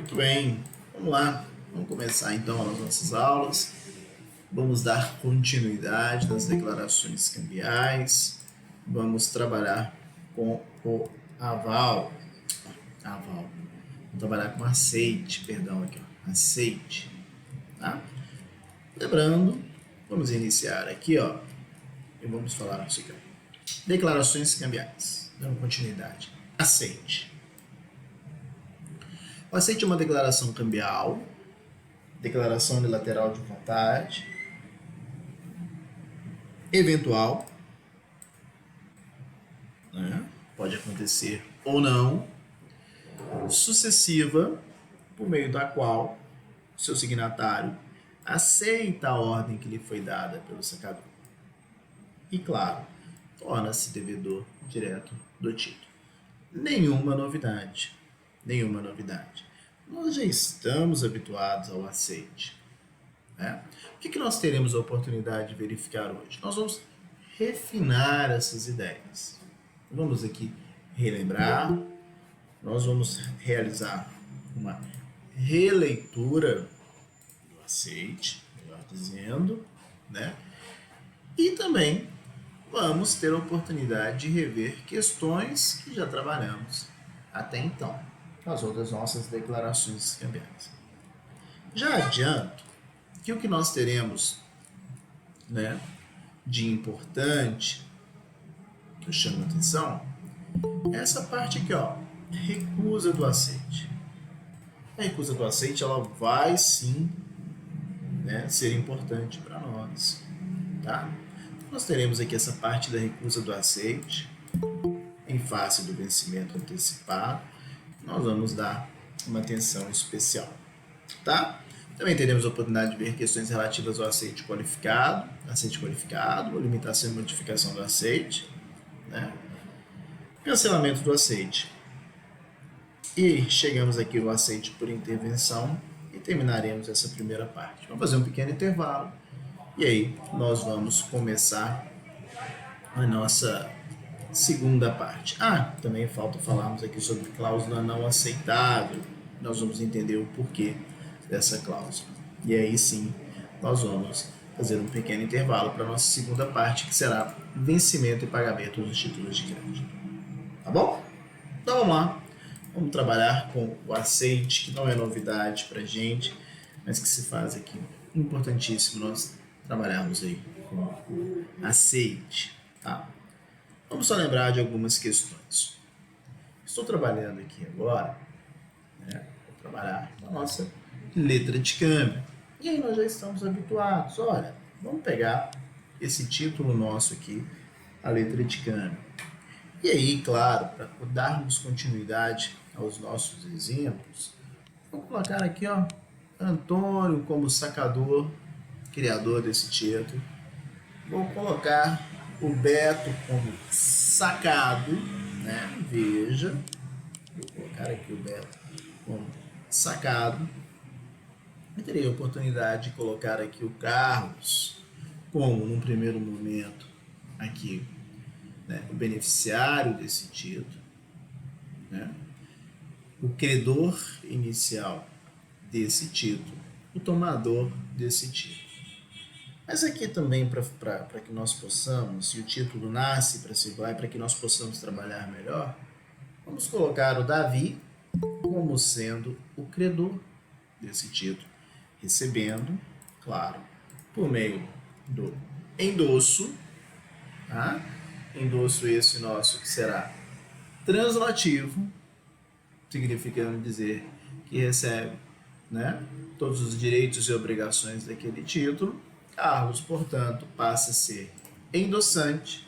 Muito bem, vamos lá. Vamos começar então as nossas aulas. Vamos dar continuidade nas declarações cambiais. Vamos trabalhar com o aval. Aval. Vamos trabalhar com aceite, perdão aqui, ó. Aceite, tá? Lembrando, vamos iniciar aqui, ó, e vamos falar isso aqui. Declarações cambiais. Dando continuidade. Aceite. O aceite é uma declaração cambial, declaração unilateral de vontade, eventual, né? Pode acontecer ou não, sucessiva, por meio da qual o seu signatário aceita a ordem que lhe foi dada pelo sacador. E, claro, torna-se devedor direto do título. Nenhuma novidade. Nós já estamos habituados ao aceite, né? O que nós teremos a oportunidade de verificar hoje? Nós vamos refinar essas ideias. Vamos aqui relembrar, nós vamos realizar uma releitura do aceite, melhor dizendo, né? E também vamos ter a oportunidade de rever questões que já trabalhamos até então, nas outras nossas declarações cambiais. Já adianto que o que nós teremos, né, de importante, que eu chamo a atenção, é essa parte aqui, ó, recusa do aceite. A recusa do aceite, ela vai sim, né, ser importante para nós, tá? Nós teremos aqui essa parte da recusa do aceite, em face do vencimento antecipado. Nós vamos dar uma atenção especial, tá? Também teremos a oportunidade de ver questões relativas ao aceite qualificado, limitação e modificação do aceite, né? Cancelamento do aceite. E chegamos aqui ao aceite por intervenção e terminaremos essa primeira parte. Vamos fazer um pequeno intervalo e aí nós vamos começar a nossa segunda parte. Também falta falarmos aqui sobre cláusula não aceitável. Nós vamos entender o porquê dessa cláusula. E aí sim, nós vamos fazer um pequeno intervalo para a nossa segunda parte, que será vencimento e pagamento dos títulos de crédito. Tá bom? Então vamos lá. Vamos trabalhar com o aceite, que não é novidade para a gente, mas que se faz aqui. Importantíssimo nós trabalharmos aí com o aceite, tá? Vamos só lembrar de algumas questões. Estou trabalhando aqui agora, né? Vou trabalhar com a nossa letra de câmbio. E aí nós já estamos habituados. Olha, vamos pegar esse título nosso aqui, a letra de câmbio. E aí, claro, para darmos continuidade aos nossos exemplos, vou colocar aqui, ó, Antônio como sacador, criador desse título. Vou colocar o Beto como sacado, né? Veja, vou colocar aqui o Beto como sacado. Eu terei a oportunidade de colocar aqui o Carlos como, num primeiro momento, aqui, né, o beneficiário desse título, né? O credor inicial desse título, o tomador desse título. Mas aqui também, para que nós possamos, se o título nasce para circular e para que nós possamos trabalhar melhor, vamos colocar o Davi como sendo o credor desse título, recebendo, claro, por meio do endosso, tá? Endosso esse nosso que será translativo, significando dizer que recebe, né, todos os direitos e obrigações daquele título. Carlos, portanto, passa a ser endossante,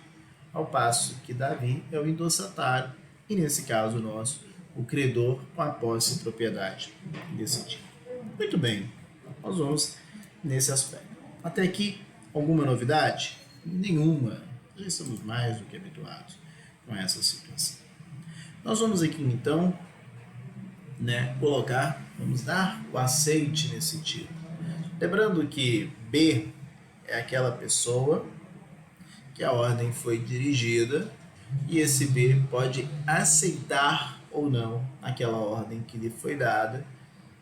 ao passo que Davi é o endossatário, e nesse caso nosso, o credor com a posse e propriedade desse título. Muito bem, nós vamos nesse aspecto. Até aqui, alguma novidade? Nenhuma. Já estamos mais do que habituados com essa situação. Nós vamos aqui então, né, vamos dar o aceite nesse título. Lembrando que B é aquela pessoa que a ordem foi dirigida e esse B pode aceitar ou não aquela ordem que lhe foi dada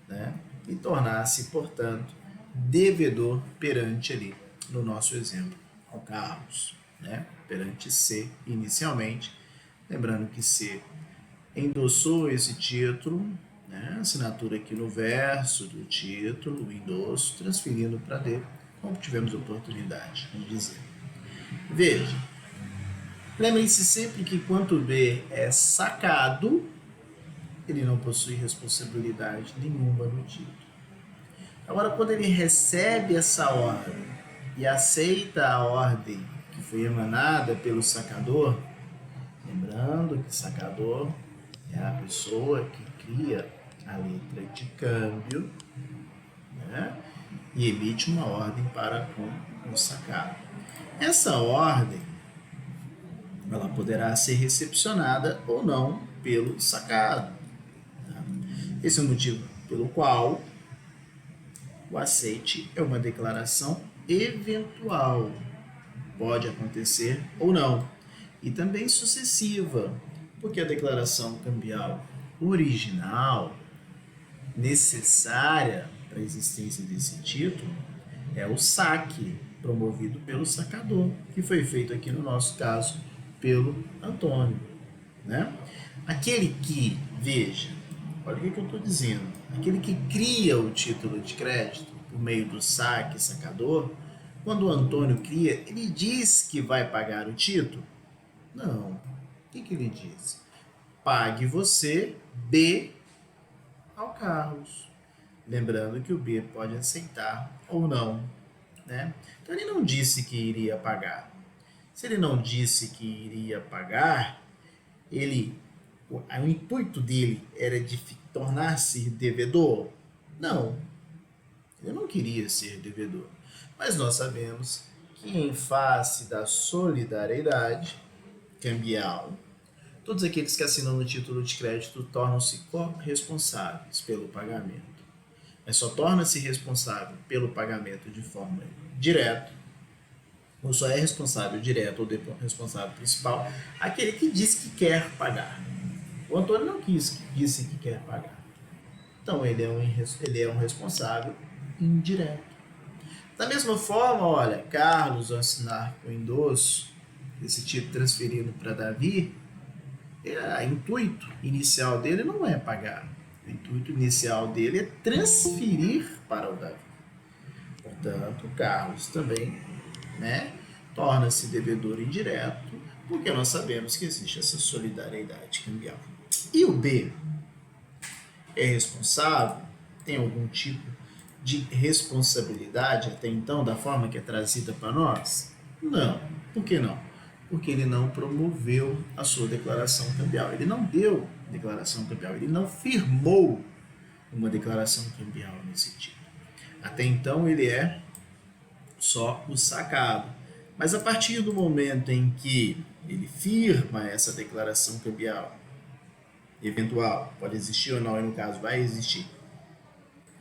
né? E tornar-se, portanto, devedor perante ali, no nosso exemplo, ao Carlos, né? Perante C inicialmente, lembrando que C endossou esse título, né? Assinatura aqui no verso do título, o endosso, transferindo para D, como tivemos oportunidade de dizer. Veja, lembrem-se sempre que quando B é sacado, ele não possui responsabilidade nenhuma no título. Agora, quando ele recebe essa ordem e aceita a ordem que foi emanada pelo sacador, lembrando que sacador é a pessoa que cria a letra de câmbio, né, e emite uma ordem para com o sacado. Essa ordem ela poderá ser recepcionada ou não pelo sacado. Esse é o motivo pelo qual o aceite é uma declaração eventual. Pode acontecer ou não. E também sucessiva, porque a declaração cambial original, necessária para a existência desse título, é o saque promovido pelo sacador, que foi feito aqui no nosso caso pelo Antônio, né? Aquele que, veja, olha o que eu estou dizendo, aquele que cria o título de crédito por meio do saque sacador, quando o Antônio cria, ele diz que vai pagar o título? Não. O que ele diz? Pague você B ao Carlos. Lembrando que o B pode aceitar ou não, né? Então ele não disse que iria pagar. Se ele não disse que iria pagar, o intuito dele era de tornar-se devedor? Não, ele não queria ser devedor. Mas nós sabemos que em face da solidariedade cambial, todos aqueles que assinam no título de crédito tornam-se corresponsáveis pelo pagamento. Mas só torna-se responsável pelo pagamento de forma direta, ou só é responsável direto ou responsável principal, aquele que diz que quer pagar. O Antônio não disse que quer pagar. Então ele é um responsável indireto. Da mesma forma, olha, Carlos, ao assinar o endosso, esse título transferido para Davi, o intuito inicial dele não é pagar. O intuito inicial dele é transferir para o Davi. Portanto, Carlos também, né, torna-se devedor indireto, porque nós sabemos que existe essa solidariedade cambial. E o B é responsável? Tem algum tipo de responsabilidade até então, da forma que é trazida para nós? Não. Por que não? Porque ele não promoveu a sua declaração cambial. Ele não deu declaração cambial, ele não firmou uma declaração cambial nesse tipo. Até então ele é só o sacado. Mas a partir do momento em que ele firma essa declaração cambial eventual, pode existir ou não, e no caso vai existir,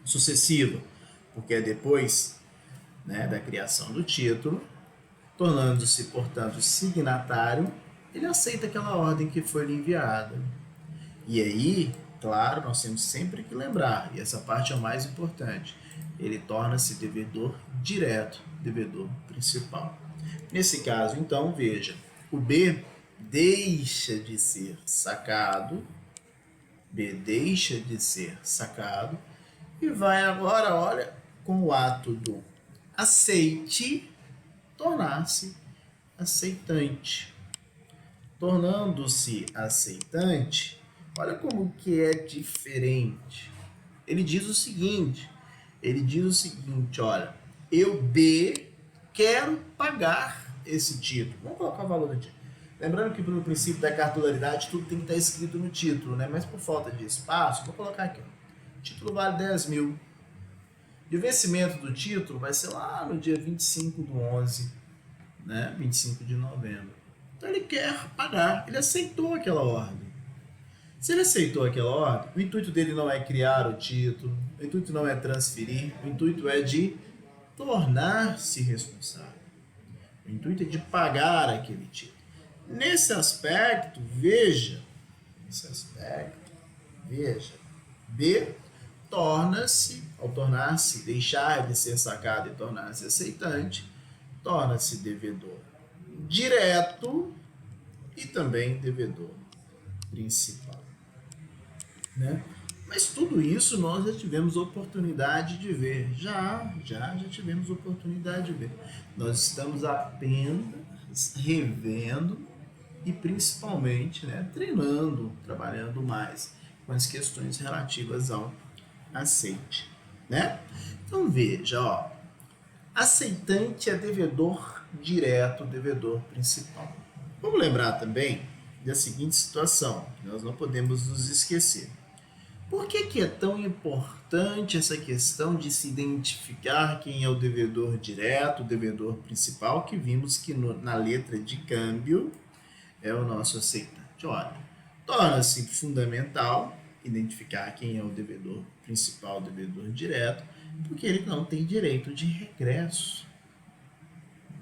sucessiva, porque é depois, né, da criação do título, tornando-se, portanto, signatário, ele aceita aquela ordem que foi lhe enviada. E aí, claro, nós temos sempre que lembrar, e essa parte é o mais importante, ele torna-se devedor direto, devedor principal. Nesse caso, então, veja, o B deixa de ser sacado, e vai agora, olha, com o ato do aceite, tornar-se aceitante. Tornando-se aceitante, olha como que é diferente. Ele diz o seguinte, olha, eu B quero pagar esse título. Vamos colocar o valor do título. Lembrando que pelo princípio da cartularidade tudo tem que estar escrito no título, né? Mas por falta de espaço, vou colocar aqui. O título vale 10 mil. E o vencimento do título vai ser lá no dia 25/11, né? 25 de novembro. Então ele quer pagar, ele aceitou aquela ordem. Se ele aceitou aquela ordem, o intuito dele não é criar o título, o intuito não é transferir, o intuito é de tornar-se responsável. O intuito é de pagar aquele título. Nesse aspecto, veja, B ao tornar-se, deixar de ser sacado e tornar-se aceitante, torna-se devedor direto e também devedor principal, né? Mas tudo isso nós já tivemos oportunidade de ver, já tivemos oportunidade de ver. Nós estamos apenas revendo e principalmente, né, treinando, trabalhando mais com as questões relativas ao aceite, né? Então veja, ó, aceitante é devedor direto, devedor principal. Vamos lembrar também da seguinte situação, que nós não podemos nos esquecer. Por que é tão importante essa questão de se identificar quem é o devedor direto, o devedor principal, que vimos que na letra de câmbio é o nosso aceitante? Olha, torna-se fundamental identificar quem é o devedor principal, o devedor direto, porque ele não tem direito de regresso,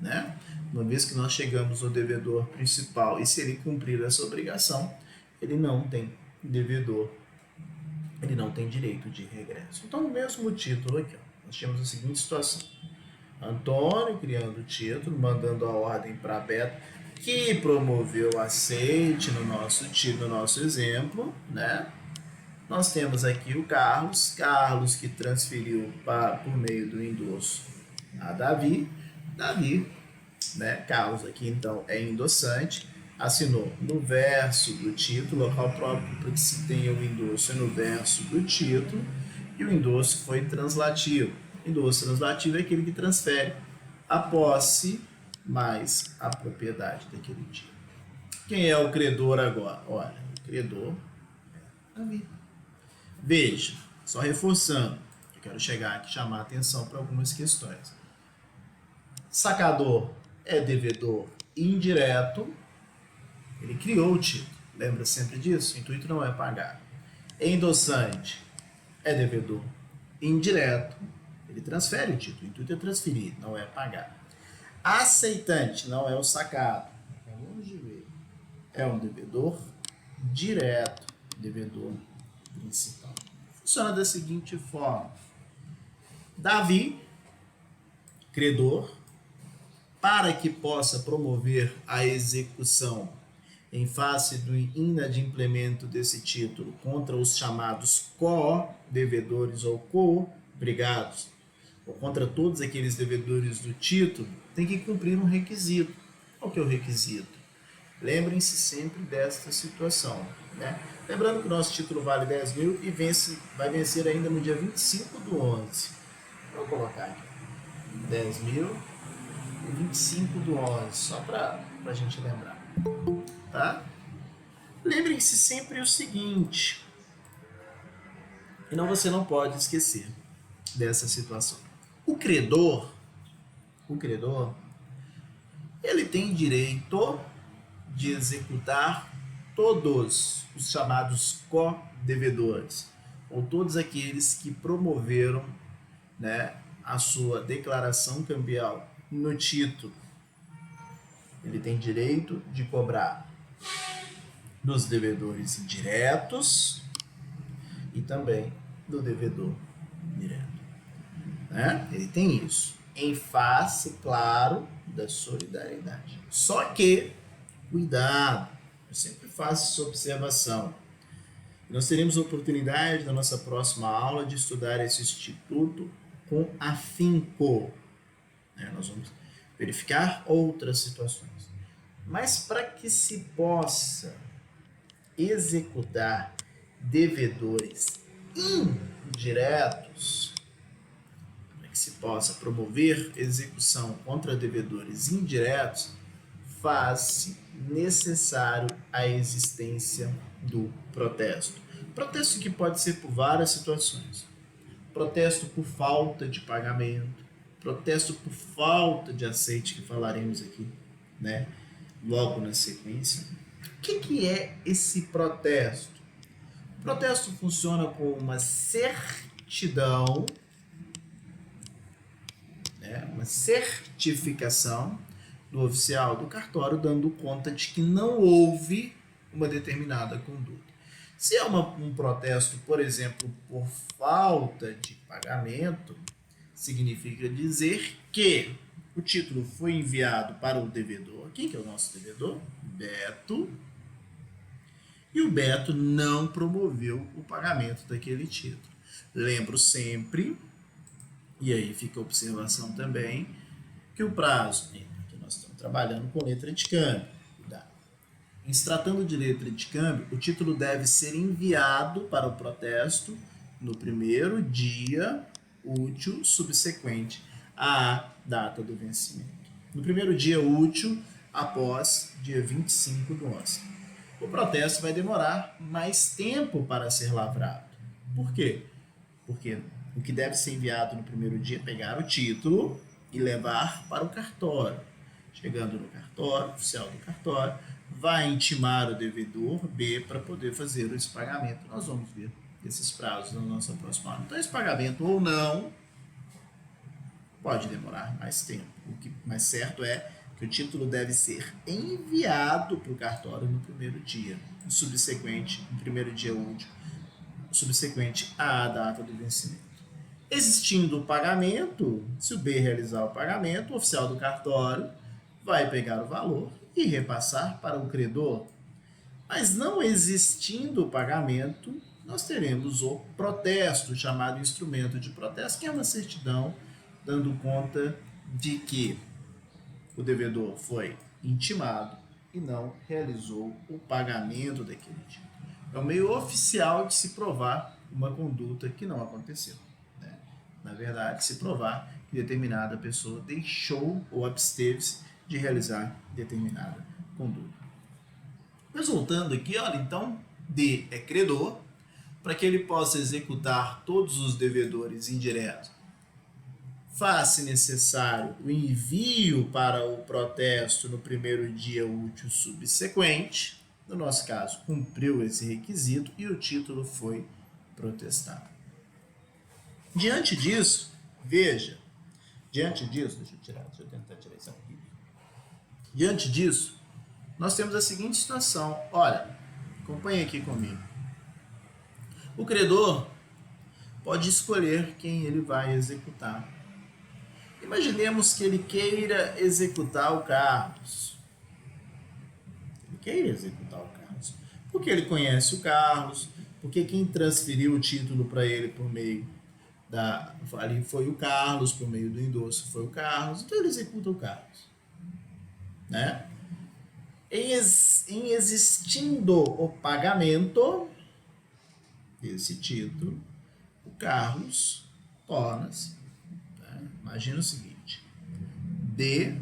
né? Uma vez que nós chegamos ao devedor principal e se ele cumprir essa obrigação, ele não tem direito de regresso. Então, o mesmo título aqui, ó, nós temos a seguinte situação. Antônio criando o título, mandando a ordem para Beto, que promoveu o aceite no nosso exemplo, né? Nós temos aqui o Carlos que transferiu por meio do endosso a Davi, né? Carlos aqui então é endossante, assinou no verso do título, local próprio para que se tenha o endosso é no verso do título, e o endosso foi translativo. Endosso translativo é aquele que transfere a posse mais a propriedade daquele título. Quem é o credor agora? Olha, o credor é Davi. Veja, só reforçando, eu quero chegar aqui e chamar a atenção para algumas questões. Sacador é devedor indireto, ele criou o título, lembra sempre disso? O intuito não é pagar. Endossante é devedor indireto, ele transfere o título, o intuito é transferir, não é pagar. Aceitante não é o sacado, é um devedor direto, devedor principal. Funciona da seguinte forma: Davi, credor, para que possa promover a execução em face do inadimplemento desse título contra os chamados co-devedores ou co-obrigados, ou contra todos aqueles devedores do título, tem que cumprir um requisito. Qual que é o requisito? Lembrem-se sempre desta situação, né? Lembrando que o nosso título vale 10 mil e vai vencer ainda no dia 25/11. Vou colocar aqui 10 mil e 25/11, só para a gente lembrar, tá? Lembrem-se sempre o seguinte, e você não pode esquecer dessa situação. O credor, ele tem direito de executar todos os chamados co-devedores, ou todos aqueles que promoveram, né, a sua declaração cambial no título. Ele tem direito de cobrar dos devedores indiretos e também do devedor direto, né? Ele tem isso em face, claro, da solidariedade. Só que, cuidado, eu sempre faço essa observação. Nós teremos a oportunidade na nossa próxima aula de estudar esse instituto com afinco, né? Nós vamos verificar outras situações. Mas para que se possa executar devedores indiretos, para que se possa promover execução contra devedores indiretos, faz-se necessário a existência do protesto. Protesto que pode ser por várias situações. Protesto por falta de pagamento, protesto por falta de aceite, que falaremos aqui, né, logo na sequência. O que é esse protesto? O protesto funciona como uma certidão, né, uma certificação do oficial do cartório dando conta de que não houve uma determinada conduta. Se é um protesto, por exemplo, por falta de pagamento, significa dizer que o título foi enviado para o devedor. Quem que é o nosso devedor? Beto. E o Beto não promoveu o pagamento daquele título. Lembro sempre, e aí fica a observação também, que o prazo, que nós estamos trabalhando com letra de câmbio, em se tratando de letra de câmbio, o título deve ser enviado para o protesto no primeiro dia útil subsequente à data do vencimento. No primeiro dia útil após dia 25 do 11. O protesto vai demorar mais tempo para ser lavrado. Por quê? Porque o que deve ser enviado no primeiro dia é pegar o título e levar para o cartório. Chegando no cartório, o oficial do cartório vai intimar o devedor B para poder fazer esse pagamento. Nós vamos ver esses prazos na nossa próxima aula. Então, esse pagamento ou não pode demorar mais tempo. O que mais certo é que o título deve ser enviado para o cartório no primeiro dia, no primeiro dia útil, subsequente à data do vencimento. Existindo o pagamento, se o B realizar o pagamento, o oficial do cartório vai pegar o valor e repassar para o credor. Mas não existindo o pagamento, nós teremos o protesto, chamado instrumento de protesto, que é uma certidão dando conta de que o devedor foi intimado e não realizou o pagamento daquele título. É um meio oficial de se provar uma conduta que não aconteceu. Né? Na verdade, se provar que determinada pessoa deixou ou absteve-se de realizar determinada conduta. Mas voltando aqui, olha, então, D é credor, para que ele possa executar todos os devedores indiretos. Faz-se necessário o envio para o protesto no primeiro dia útil subsequente. No nosso caso, cumpriu esse requisito e o título foi protestado. Diante disso, veja, deixa eu tentar tirar isso aqui. Diante disso, nós temos a seguinte situação. Olha, acompanhe aqui comigo. O credor pode escolher quem ele vai executar. Imaginemos que ele queira executar o Carlos. Porque ele conhece o Carlos, porque quem transferiu o título para ele por meio ali foi o Carlos, por meio do endosso foi o Carlos, então ele executa o Carlos. Né? Em existindo o pagamento desse título, o Carlos torna-se, né? Imagina o seguinte,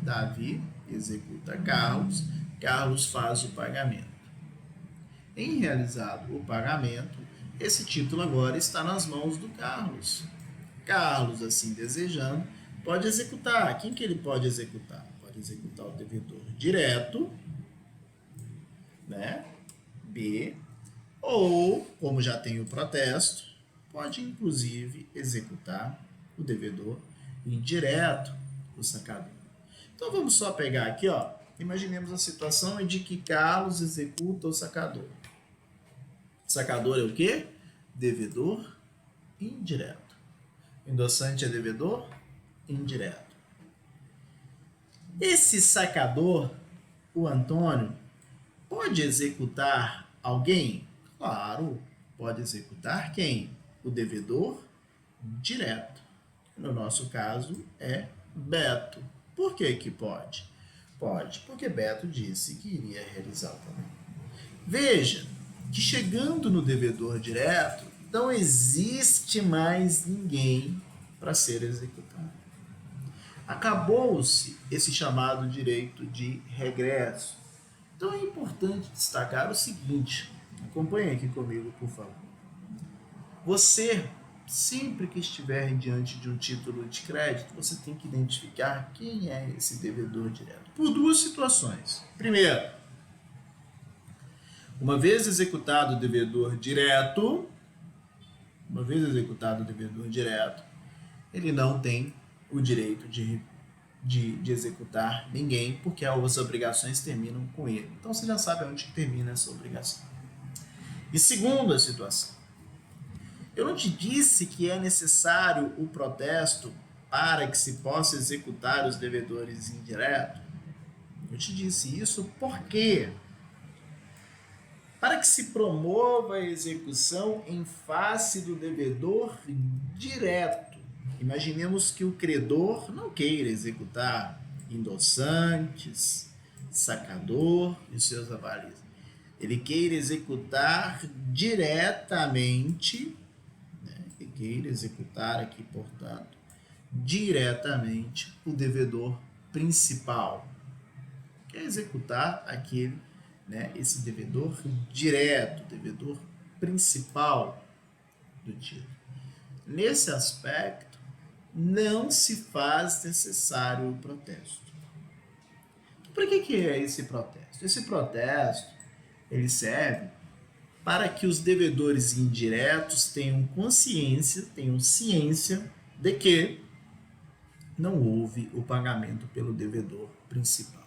Davi executa Carlos, Carlos faz o pagamento. Em realizado o pagamento, esse título agora está nas mãos do Carlos. Carlos, assim desejando, pode executar. Quem que ele pode executar? Pode executar o devedor direto, né? B, ou, como já tem o protesto, pode inclusive executar o devedor indireto, o sacador. Então vamos só pegar aqui, ó. Imaginemos a situação de que Carlos executa o sacador. Sacador é o quê? Devedor indireto. Endossante é devedor indireto. Esse sacador, o Antônio, pode executar alguém? Claro, pode executar quem? O devedor direto. No nosso caso é Beto. Por que que pode? Pode, porque Beto disse que iria realizar o pagamento. Veja que chegando no devedor direto, não existe mais ninguém para ser executado. Acabou-se esse chamado direito de regresso. Então é importante destacar o seguinte, acompanhe aqui comigo, por favor. Você, sempre que estiver diante de um título de crédito, você tem que identificar quem é esse devedor direto. Por duas situações. Primeiro, uma vez executado o devedor direto, ele não tem o direito de executar ninguém, porque as obrigações terminam com ele. Então você já sabe onde termina essa obrigação. E segunda situação, eu não te disse que é necessário o protesto para que se possa executar os devedores indiretos? Eu te disse isso porque, para que se promova a execução em face do devedor direto. Imaginemos que o credor não queira executar endossantes, sacador e os seus avalistas. Ele queira executar diretamente, ele queira executar aqui, portanto, diretamente o devedor principal. Quer executar aquele, esse devedor direto, devedor principal do título. Nesse aspecto, não se faz necessário o protesto. Para que é esse protesto? Esse protesto ele serve para que os devedores indiretos tenham consciência, tenham ciência de que não houve o pagamento pelo devedor principal.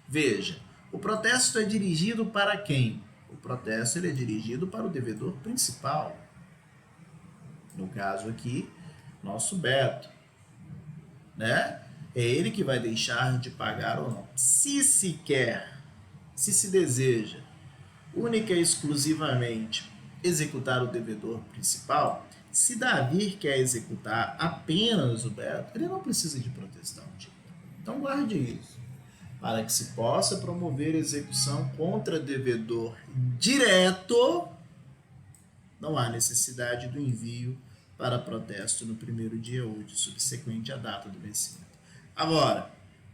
Veja, o protesto é dirigido para quem? O protesto ele é dirigido para o devedor principal. No caso aqui, nosso Beto, né? É ele que vai deixar de pagar ou não. Se se quer, se se deseja, única e exclusivamente executar o devedor principal, se Davi quer executar apenas o Beto, ele não precisa de protestar o título. Então guarde isso. Para que se possa promover execução contra devedor direto, não há necessidade do envio para protesto no primeiro dia útil subsequente à data do vencimento. Agora,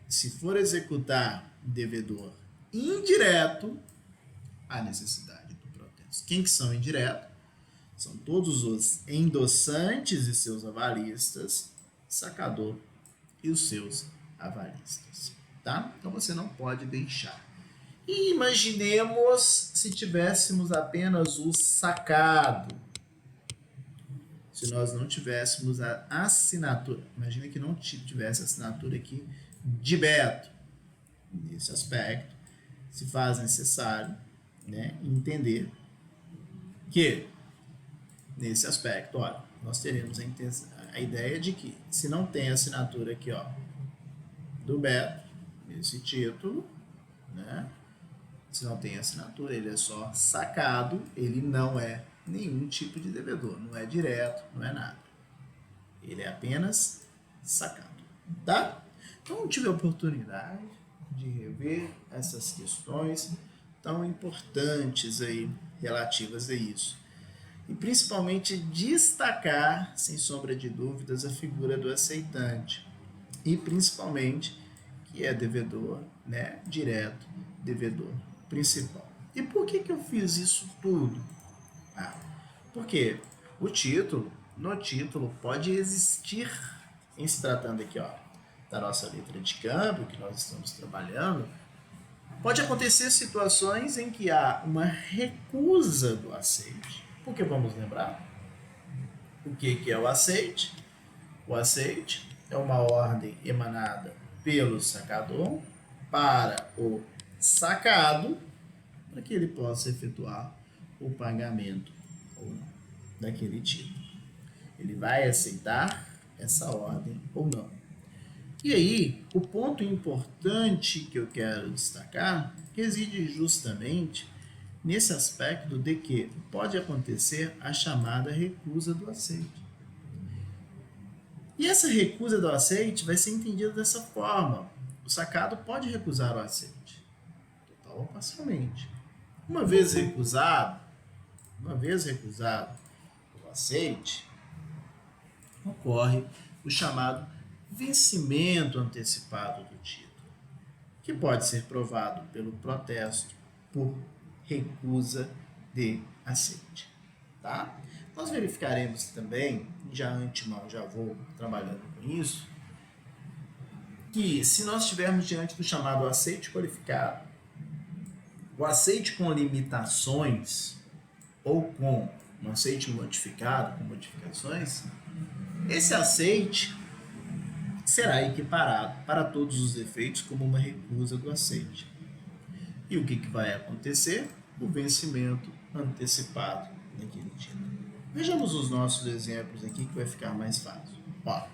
se for executar devedor indireto, há necessidade do protesto. Quem que são indiretos? São todos os endossantes e seus avalistas, sacador e os seus avalistas. Tá? Então você não pode deixar. E imaginemos se tivéssemos apenas o sacado. Se nós não tivéssemos a assinatura. Imagina que não tivesse a assinatura aqui de Beto. Nesse aspecto, se faz necessário, entender que, nesse aspecto, olha, nós teremos a ideia de que, se não tem a assinatura aqui, ó, do Beto, esse título, se não tem assinatura, ele é só sacado, ele não é nenhum tipo de devedor, não é direto, não é nada. Ele é apenas sacado, tá? Então, eu tive a oportunidade de rever essas questões tão importantes aí, relativas a isso. E principalmente destacar, sem sombra de dúvidas, a figura do aceitante. E principalmente que é devedor, direto, devedor principal. E por que eu fiz isso tudo? Porque no título pode existir, em se tratando aqui, ó, da nossa letra de câmbio que nós estamos trabalhando, pode acontecer situações em que há uma recusa do aceite. Porque vamos lembrar o que é o aceite? O aceite é uma ordem emanada pelo sacador para o sacado, para que ele possa efetuar o pagamento ou não daquele título. Ele vai aceitar essa ordem ou não. E aí, o ponto importante que eu quero destacar reside justamente nesse aspecto de que pode acontecer a chamada recusa do aceite. E essa recusa do aceite vai ser entendida dessa forma. O sacado pode recusar o aceite, total ou parcialmente. Uma vez recusado o aceite, ocorre o chamado vencimento antecipado do título, que pode ser provado pelo protesto por recusa de aceite. Tá? Nós verificaremos também, já antemão, já vou trabalhando com isso, que se nós estivermos diante do chamado aceite qualificado, o aceite com limitações ou com um aceite modificado, com modificações, esse aceite será equiparado para todos os efeitos como uma recusa do aceite. E o que vai acontecer? O vencimento antecipado daquele título. Vejamos os nossos exemplos aqui que vai ficar mais fácil. Ó,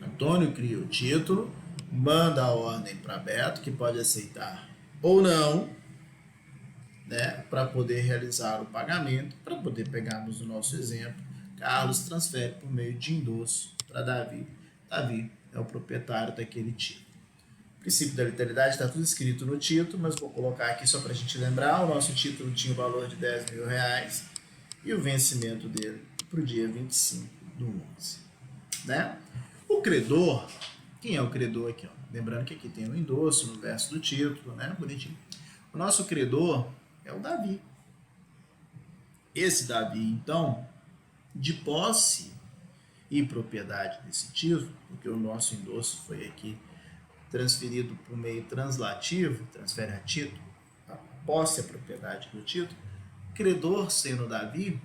Antônio cria o título, manda a ordem para Beto, que pode aceitar ou não, né, para poder realizar o pagamento. Para poder pegarmos o nosso exemplo, Carlos transfere por meio de endosso para Davi. Davi é o proprietário daquele título. O princípio da literalidade está tudo escrito no título, mas vou colocar aqui só para a gente lembrar. O nosso título tinha o valor de R$10.000 e o vencimento dele para o dia 25/11. Né? O credor, quem é o credor aqui? Ó? Lembrando que aqui tem o endosso no verso do título, né? Bonitinho. O nosso credor é o Davi. Esse Davi, então, de posse e propriedade desse título, porque o nosso endosso foi aqui transferido por meio translativo, transfere a título, a posse e a propriedade do título, credor sendo Davi,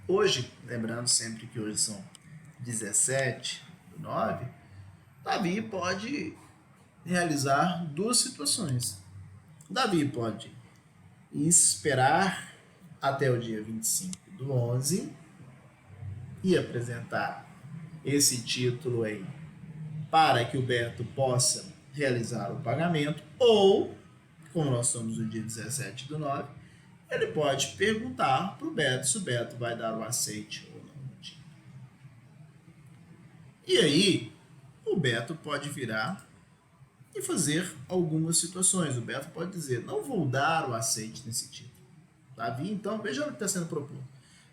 hoje, lembrando sempre que hoje são 17/9, Davi pode realizar duas situações. Davi pode esperar até o dia 25/11 e apresentar esse título aí para que o Beto possa realizar o pagamento, ou, como nós estamos no dia 17/9, ele pode perguntar para o Beto se o Beto vai dar o aceite ou não no título. E aí, o Beto pode virar e fazer algumas situações. O Beto pode dizer, não vou dar o aceite nesse título. Davi, então, veja o que está sendo proposto.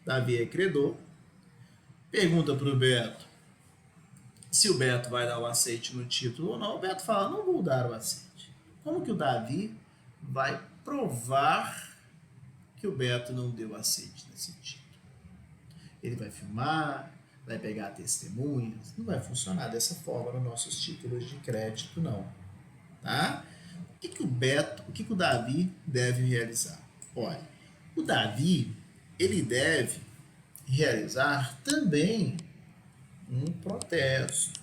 Davi é credor, pergunta para o Beto se o Beto vai dar o aceite no título ou não. O Beto fala, não vou dar o aceite. Como que o Davi vai provar que o Beto não deu aceite nesse título? Ele vai filmar, vai pegar testemunhas, não vai funcionar dessa forma nos nossos títulos de crédito, não. Tá? O que o Davi deve realizar? Olha, o Davi, ele deve realizar também um protesto.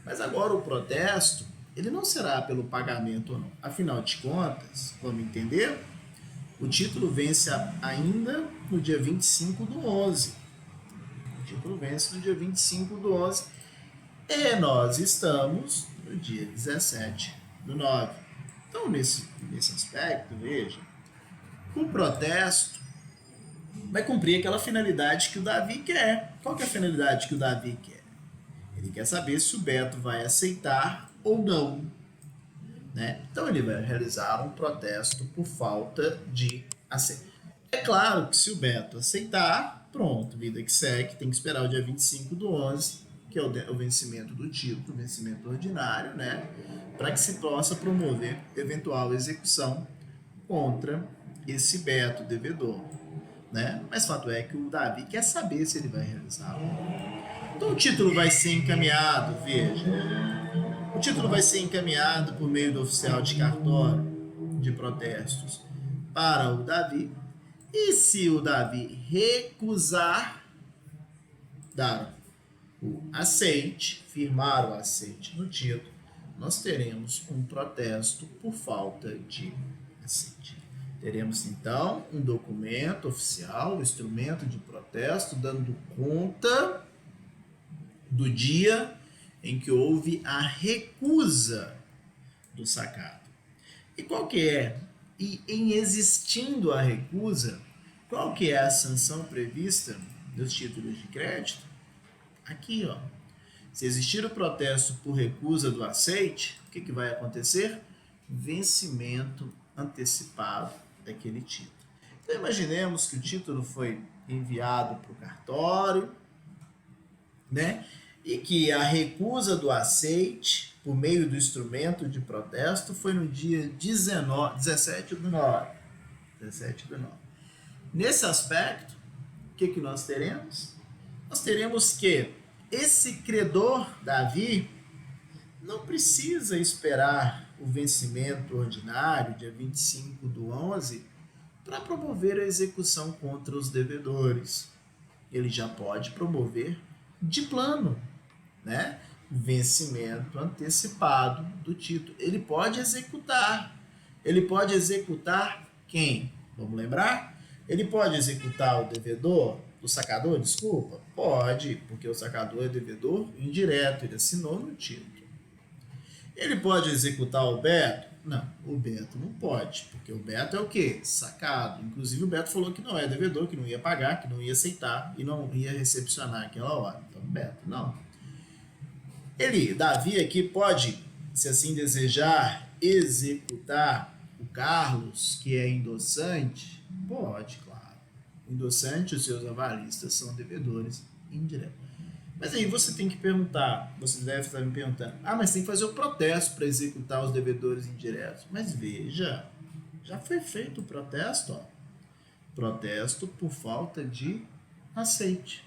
Mas agora o protesto, ele não será pelo pagamento ou não. Afinal de contas, vamos entender? O título vence ainda no dia 25/11. O título vence no dia 25/11 e nós estamos no dia 17/9. Então, nesse aspecto, veja, o protesto vai cumprir aquela finalidade que o Davi quer. Qual que é a finalidade que o Davi quer? Ele quer saber se o Beto vai aceitar ou não. Né? Então ele vai realizar um protesto por falta de aceitação. É claro que se o Beto aceitar, pronto, vida que segue, tem que esperar o dia 25/11, que é o vencimento do título, o vencimento ordinário, né? Para que se possa promover eventual execução contra esse Beto devedor. Né? Mas fato é que o Davi quer saber se ele vai realizar. Então o título vai ser encaminhado, veja. O título vai ser encaminhado por meio do oficial de cartório de protestos para o Davi. E se o Davi recusar dar o aceite, firmar o aceite no título, nós teremos um protesto por falta de aceite. Teremos, então, um documento oficial, um instrumento de protesto, dando conta do dia em que houve a recusa do sacado. E qual que é? E em existindo a recusa, qual que é a sanção prevista dos títulos de crédito? Aqui, ó. Se existir o protesto por recusa do aceite, o que vai acontecer? Vencimento antecipado daquele título. Então imaginemos que o título foi enviado para o cartório, né? E que a recusa do aceite por meio do instrumento de protesto foi no dia 17/9. Nesse aspecto, o que nós teremos? Nós teremos que esse credor, Davi, não precisa esperar o vencimento ordinário, dia 25/11, para promover a execução contra os devedores. Ele já pode promover de plano, né? Vencimento antecipado do título. Ele pode executar. Ele pode executar quem? Vamos lembrar? Ele pode executar o devedor, o sacador, desculpa? Pode, porque o sacador é devedor indireto, ele assinou no título. Ele pode executar o Beto? Não, o Beto não pode, porque o Beto é o quê? Sacado. Inclusive o Beto falou que não é devedor, que não ia pagar, que não ia aceitar e não ia recepcionar aquela hora. Então, Beto, não. Ele, Davi aqui, pode, se assim desejar, executar o Carlos, que é endossante? Pode, claro. O endossante e os seus avalistas são devedores indiretos. Mas aí você tem que perguntar, você deve estar me perguntando, mas tem que fazer o protesto para executar os devedores indiretos. Mas veja, já foi feito o protesto, ó. Protesto por falta de aceite.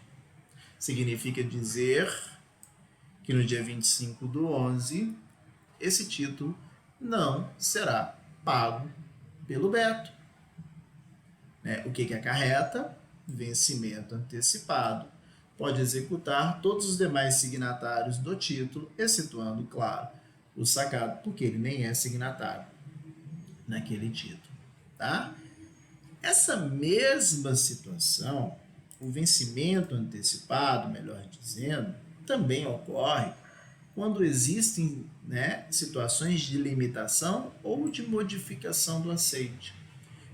Significa dizer que no dia 25/11, esse título não será pago pelo Beto. O que acarreta? Vencimento antecipado. Pode executar todos os demais signatários do título, excetuando, claro, o sacado, porque ele nem é signatário naquele título. Tá? Essa mesma situação, o vencimento antecipado, melhor dizendo, também ocorre quando existem situações de limitação ou de modificação do aceite.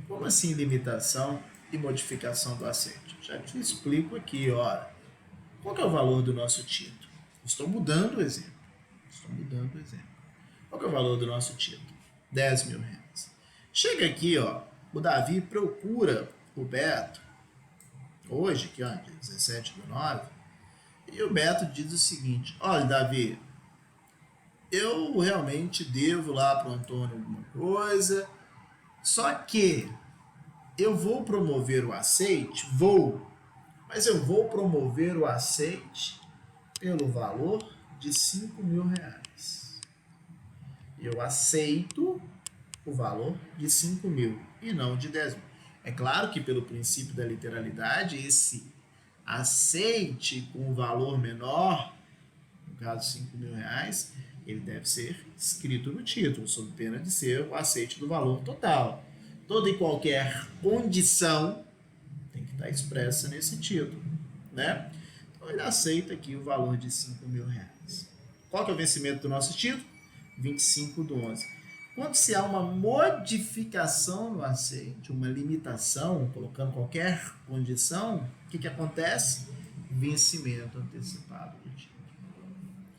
Como assim limitação e modificação do aceite? Já te explico aqui, ora. Qual que é o valor do nosso título? Estou mudando o exemplo. Qual que é o valor do nosso título? R$10.000. Chega aqui, ó, o Davi procura o Beto, hoje, aqui, ó, dia 17/9, e o Beto diz o seguinte: olha, Davi, eu realmente devo lá para o Antônio alguma coisa, só que eu vou promover o aceite, mas eu vou promover o aceite pelo valor de R$5.000. Eu aceito o valor de 5.000 e não de 10.000. É claro que pelo princípio da literalidade, esse aceite com o valor menor, no caso R$5.000, ele deve ser escrito no título, sob pena de ser o aceite do valor total. Toda e qualquer condição tem que estar expressa nesse título, né? Então ele aceita aqui o valor de R$5.000. Qual que é o vencimento do nosso título? 25/11. Quando se há uma modificação no aceite, uma limitação, colocando qualquer condição, o que acontece? Vencimento antecipado do título.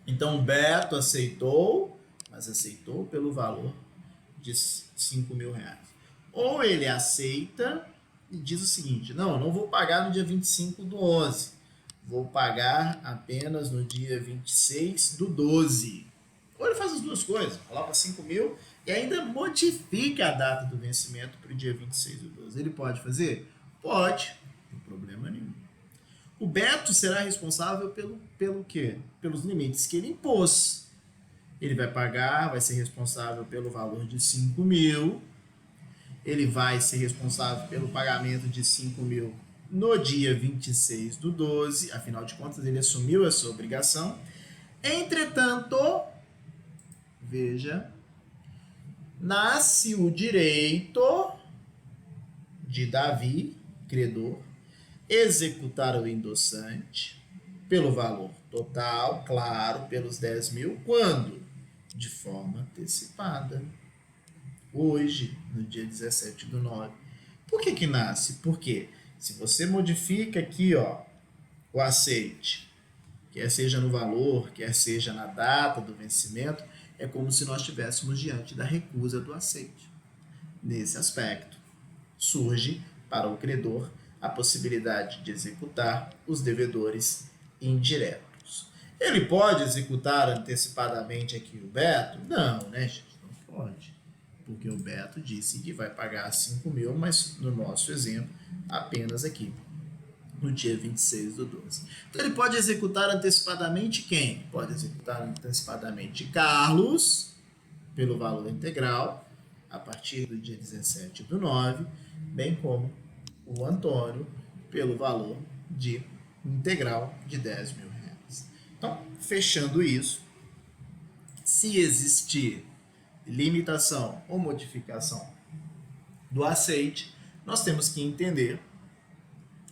Então o Beto aceitou, mas aceitou pelo valor de R$5.000. Ou ele aceita e diz o seguinte: não vou pagar no dia 25/11, vou pagar apenas no dia 26/12. Ou ele faz as duas coisas, coloca 5.000 e ainda modifica a data do vencimento para o dia 26/12. Ele pode fazer? Pode, não tem problema nenhum. O Beto será responsável pelo quê? Pelos limites que ele impôs. Ele vai pagar, vai ser responsável pelo valor de 5.000. Ele vai ser responsável pelo pagamento de 5.000 no dia 26/12. Afinal de contas, ele assumiu essa obrigação. Entretanto, veja, nasce o direito de Davi, credor, executar o endossante pelo valor total, claro, pelos 10.000, quando? De forma antecipada. Hoje, no dia 17/9. Por que nasce? Porque se você modifica aqui, ó, o aceite, quer seja no valor, quer seja na data do vencimento, é como se nós estivéssemos diante da recusa do aceite. Nesse aspecto, surge para o credor a possibilidade de executar os devedores indiretos. Ele pode executar antecipadamente aqui o Beto? Não, né, gente? Não pode. Porque o Beto disse que vai pagar 5.000, mas no nosso exemplo, apenas aqui, no dia 26/12. Então ele pode executar antecipadamente quem? Pode executar antecipadamente Carlos, pelo valor integral, a partir do dia 17/9, bem como o Antônio, pelo valor de integral de R$10.000. Então, fechando isso, se existir limitação ou modificação do aceite, nós temos que entender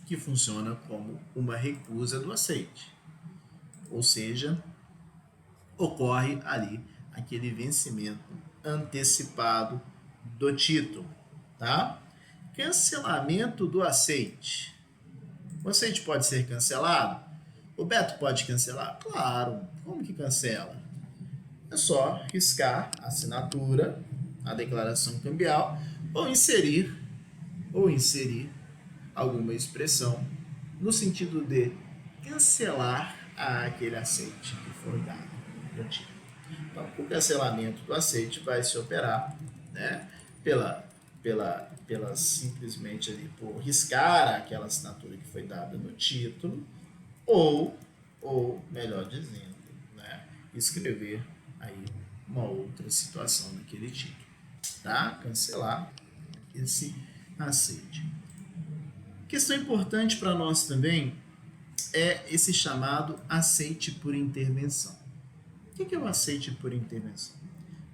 que funciona como uma recusa do aceite. Ou seja, ocorre ali aquele vencimento antecipado do título, tá? Cancelamento do aceite. O aceite pode ser cancelado? O Beto pode cancelar? Claro. Como que cancela? É só riscar a assinatura, a declaração cambial, ou inserir alguma expressão no sentido de cancelar aquele aceite que foi dado no título. Então, o cancelamento do aceite vai se operar, né, pela simplesmente ali por riscar aquela assinatura que foi dada no título, ou melhor dizendo, né, escrever aí uma outra situação naquele título, tá? Cancelar esse aceite. Questão importante para nós também é esse chamado aceite por intervenção. O que é o aceite por intervenção?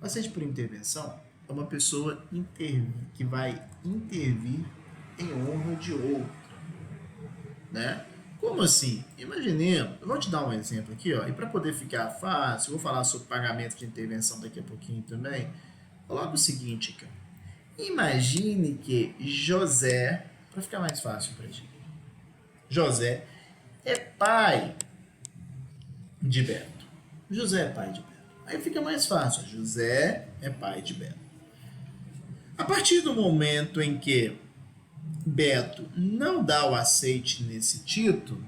O aceite por intervenção é uma pessoa que vai intervir em honra de outra, né? Como assim? Imaginemos, eu vou te dar um exemplo aqui, ó, e para poder ficar fácil, eu vou falar sobre pagamento de intervenção daqui a pouquinho também. Coloca o seguinte, cara. Imagine que José, para ficar mais fácil para gente, José é pai de Beto. José é pai de Beto. Aí fica mais fácil. José é pai de Beto. A partir do momento em que Beto não dá o aceite nesse título,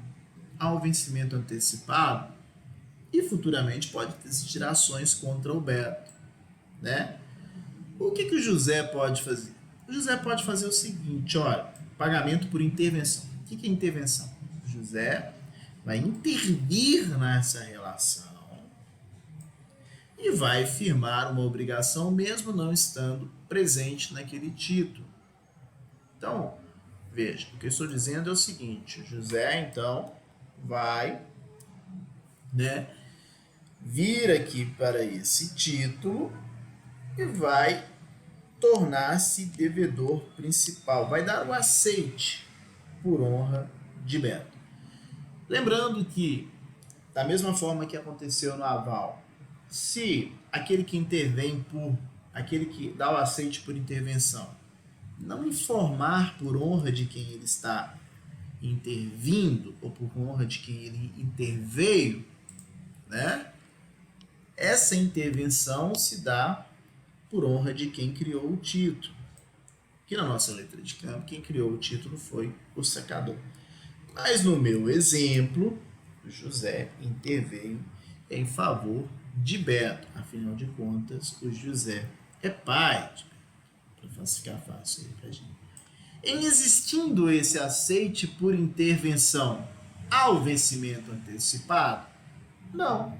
há o vencimento antecipado e futuramente pode existir ações contra o Beto, né? O que o José pode fazer? O José pode fazer o seguinte, olha, pagamento por intervenção. O que é intervenção? O José vai intervir nessa relação e vai firmar uma obrigação mesmo não estando presente naquele título. Então, veja, o que eu estou dizendo é o seguinte, o José, então, vai, né, vir aqui para esse título e vai tornar-se devedor principal, vai dar o aceite por honra de Beto. Lembrando que, da mesma forma que aconteceu no aval, se aquele que intervém aquele que dá o aceite por intervenção, não informar por honra de quem ele está intervindo, ou por honra de quem ele interveio, né? Essa intervenção se dá por honra de quem criou o título. Que na nossa letra de campo, quem criou o título foi o sacador. Mas no meu exemplo, José interveio em favor de Beto. Afinal de contas, o José é pai de Beto. Para ficar fácil aí pra gente. Em existindo esse aceite por intervenção ao vencimento antecipado? Não.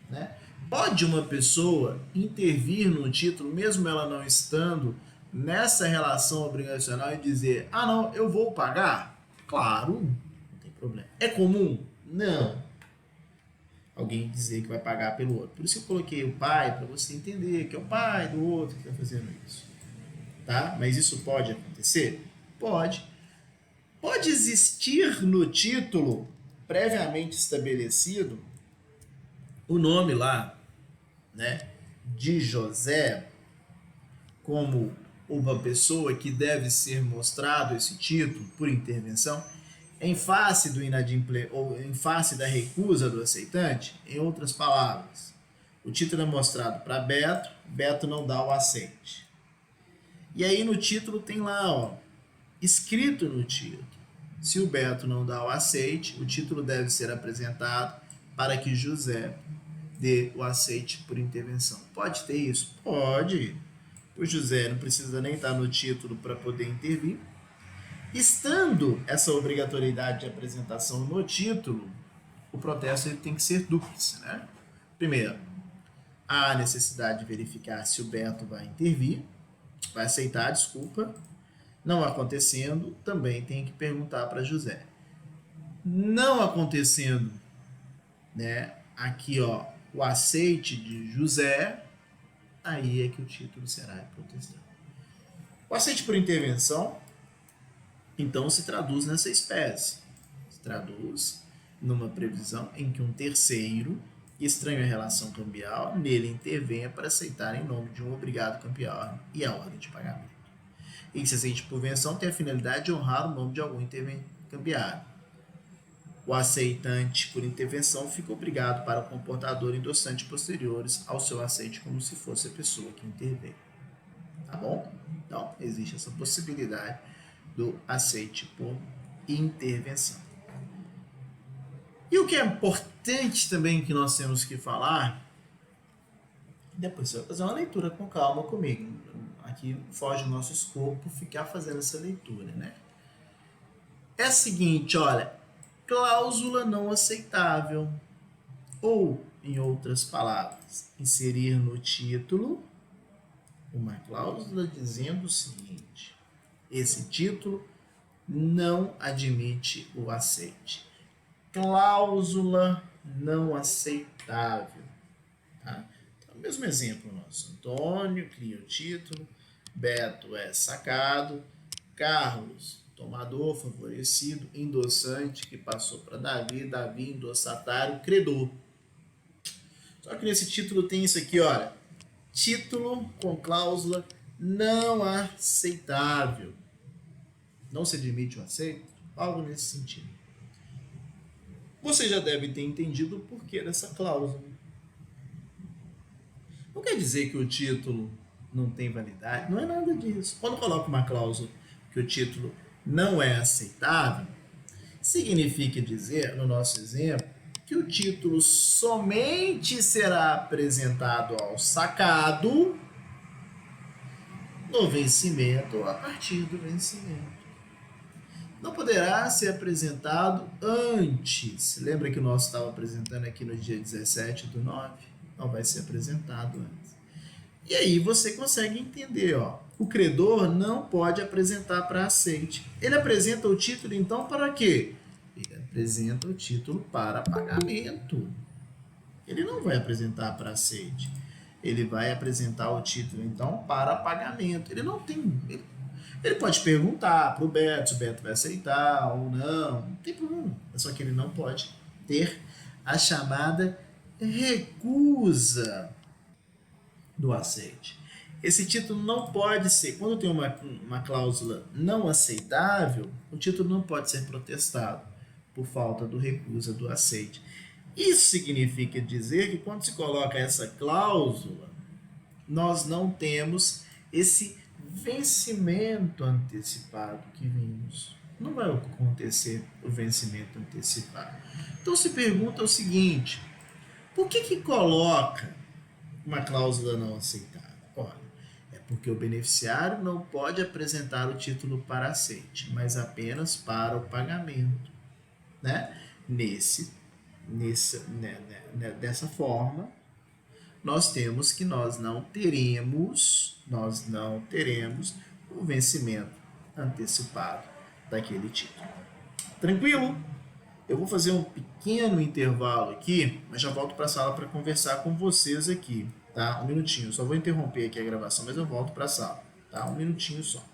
Né? Pode uma pessoa intervir no título, mesmo ela não estando nessa relação obrigacional e dizer, ah não, eu vou pagar? Claro, não tem problema. É comum? Não. Alguém dizer que vai pagar pelo outro. Por isso eu coloquei o pai, para você entender que é o pai do outro que está fazendo isso. Tá? Mas isso pode acontecer? Pode. Pode existir no título previamente estabelecido o nome lá, né, de José como uma pessoa que deve ser mostrado esse título por intervenção em face do inadimplemento ou em face da recusa do aceitante. Em outras palavras, o título é mostrado para Beto, Beto não dá o aceite. E aí no título tem lá, ó, escrito no título, se o Beto não dá o aceite, o título deve ser apresentado para que José dê o aceite por intervenção. Pode ter isso? Pode. O José não precisa nem estar no título para poder intervir. Estando essa obrigatoriedade de apresentação no título, o protesto ele tem que ser dúplice, né? Primeiro, há a necessidade de verificar se o Beto vai intervir, vai aceitar, desculpa. Não acontecendo, também tem que perguntar para José. Não acontecendo, né, aqui, ó, o aceite de José, aí é que o título será protestado. O aceite por intervenção, então, se traduz nessa espécie. Se traduz numa previsão em que um terceiro, estranho à relação cambial, nele intervenha para aceitar em nome de um obrigado cambial e a ordem de pagamento. Esse aceite por venção tem a finalidade de honrar o nome de algum intercambiário. O aceitante por intervenção fica obrigado para o comportador endossante posteriores ao seu aceite como se fosse a pessoa que intervém. Tá bom? Então, existe essa possibilidade do aceite por intervenção. E o que é importante também que nós temos que falar, depois você vai fazer uma leitura com calma comigo. Aqui foge do nosso escopo ficar fazendo essa leitura, né? É o seguinte, olha, cláusula não aceitável, ou, em outras palavras, inserir no título uma cláusula dizendo o seguinte: esse título não admite o aceite. Cláusula não aceitável. Tá? Então, mesmo exemplo nosso. Antônio cria o título, Beto é sacado, Carlos, tomador favorecido, endossante que passou para Davi, Davi endossatário, credor. Só que nesse título tem isso aqui, olha. Título com cláusula não aceitável. Não se admite o aceito? Algo nesse sentido. Você já deve ter entendido o porquê dessa cláusula. Não quer dizer que o título não tem validade, não é nada disso. Quando coloca uma cláusula que o título não é aceitável, significa dizer, no nosso exemplo, que o título somente será apresentado ao sacado no vencimento ou a partir do vencimento. Não poderá ser apresentado antes. Lembra que nós estávamos apresentando aqui no dia 17/9? Não vai ser apresentado antes. E aí você consegue entender, ó. O credor não pode apresentar para aceite. Ele apresenta o título, então, para quê? Ele apresenta o título para pagamento. Ele não vai apresentar para aceite. Ele vai apresentar o título, então, para pagamento. Ele não tem... Ele pode perguntar para o Beto se o Beto vai aceitar ou não tem problema. Só que ele não pode ter a chamada recusa do aceite. Esse título não pode ser, quando tem uma cláusula não aceitável, o título não pode ser protestado por falta do recusa do aceite. Isso significa dizer que quando se coloca essa cláusula, nós não temos esse vencimento antecipado que vimos. Não vai acontecer o vencimento antecipado. Então se pergunta o seguinte: por que coloca uma cláusula não aceitável? Olha, é porque o beneficiário não pode apresentar o título para aceite, mas apenas para o pagamento, né? Dessa forma, nós temos que nós não teremos o vencimento antecipado daquele título. Tranquilo? Eu vou fazer um pequeno intervalo aqui, mas já volto para a sala para conversar com vocês aqui, tá? Um minutinho, eu só vou interromper aqui a gravação, mas eu volto para a sala, tá? Um minutinho só.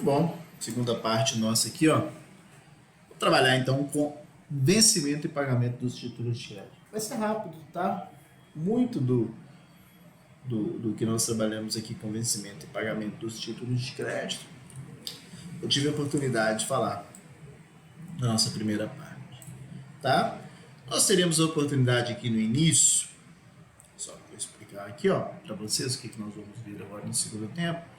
Bom, segunda parte nossa aqui, ó. Vou trabalhar então com vencimento e pagamento dos títulos de crédito. Vai ser rápido, tá? Muito do que nós trabalhamos aqui com vencimento e pagamento dos títulos de crédito, eu tive a oportunidade de falar na nossa primeira parte, tá? Nós teremos a oportunidade aqui no início, só vou explicar aqui, ó, para vocês o que nós vamos ver agora no segundo tempo.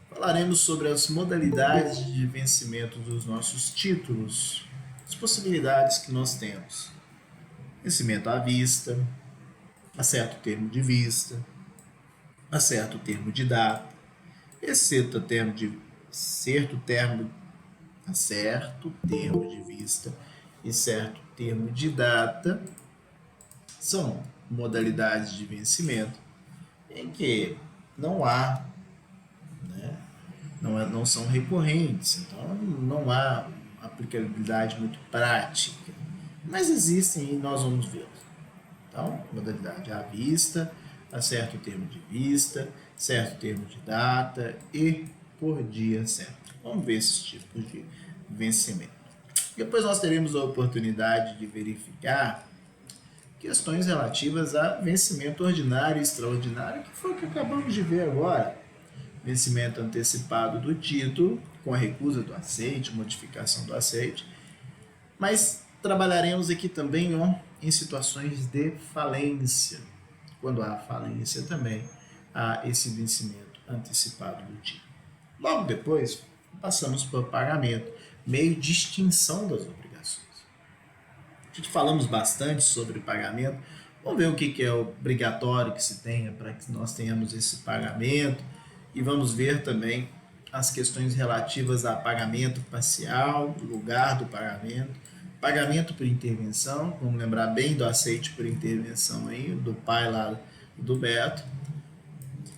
Falaremos sobre as modalidades de vencimento dos nossos títulos, as possibilidades que nós temos. Vencimento à vista, a certo termo de vista, a certo termo de data, exceto termo de certo termo, a certo termo de vista e certo termo de data, são modalidades de vencimento em que não há, né, não são recorrentes, então não há aplicabilidade muito prática, mas existem e nós vamos vê-los. Então, modalidade à vista, a certo termo de vista, certo termo de data e por dia certo. Vamos ver esses tipos de vencimento. Depois nós teremos a oportunidade de verificar questões relativas a vencimento ordinário e extraordinário, que foi o que acabamos de ver agora. Vencimento antecipado do título, com a recusa do aceite, modificação do aceite. Mas trabalharemos aqui também, ó, em situações de falência. Quando há falência também, há esse vencimento antecipado do título. Logo depois, passamos para o pagamento, meio de extinção das obrigações. A gente falamos bastante sobre pagamento. Vamos ver o que é obrigatório que se tenha para que nós tenhamos esse pagamento. E vamos ver também as questões relativas a pagamento parcial, lugar do pagamento, pagamento por intervenção, vamos lembrar bem do aceite por intervenção aí, do pai lá do Beto,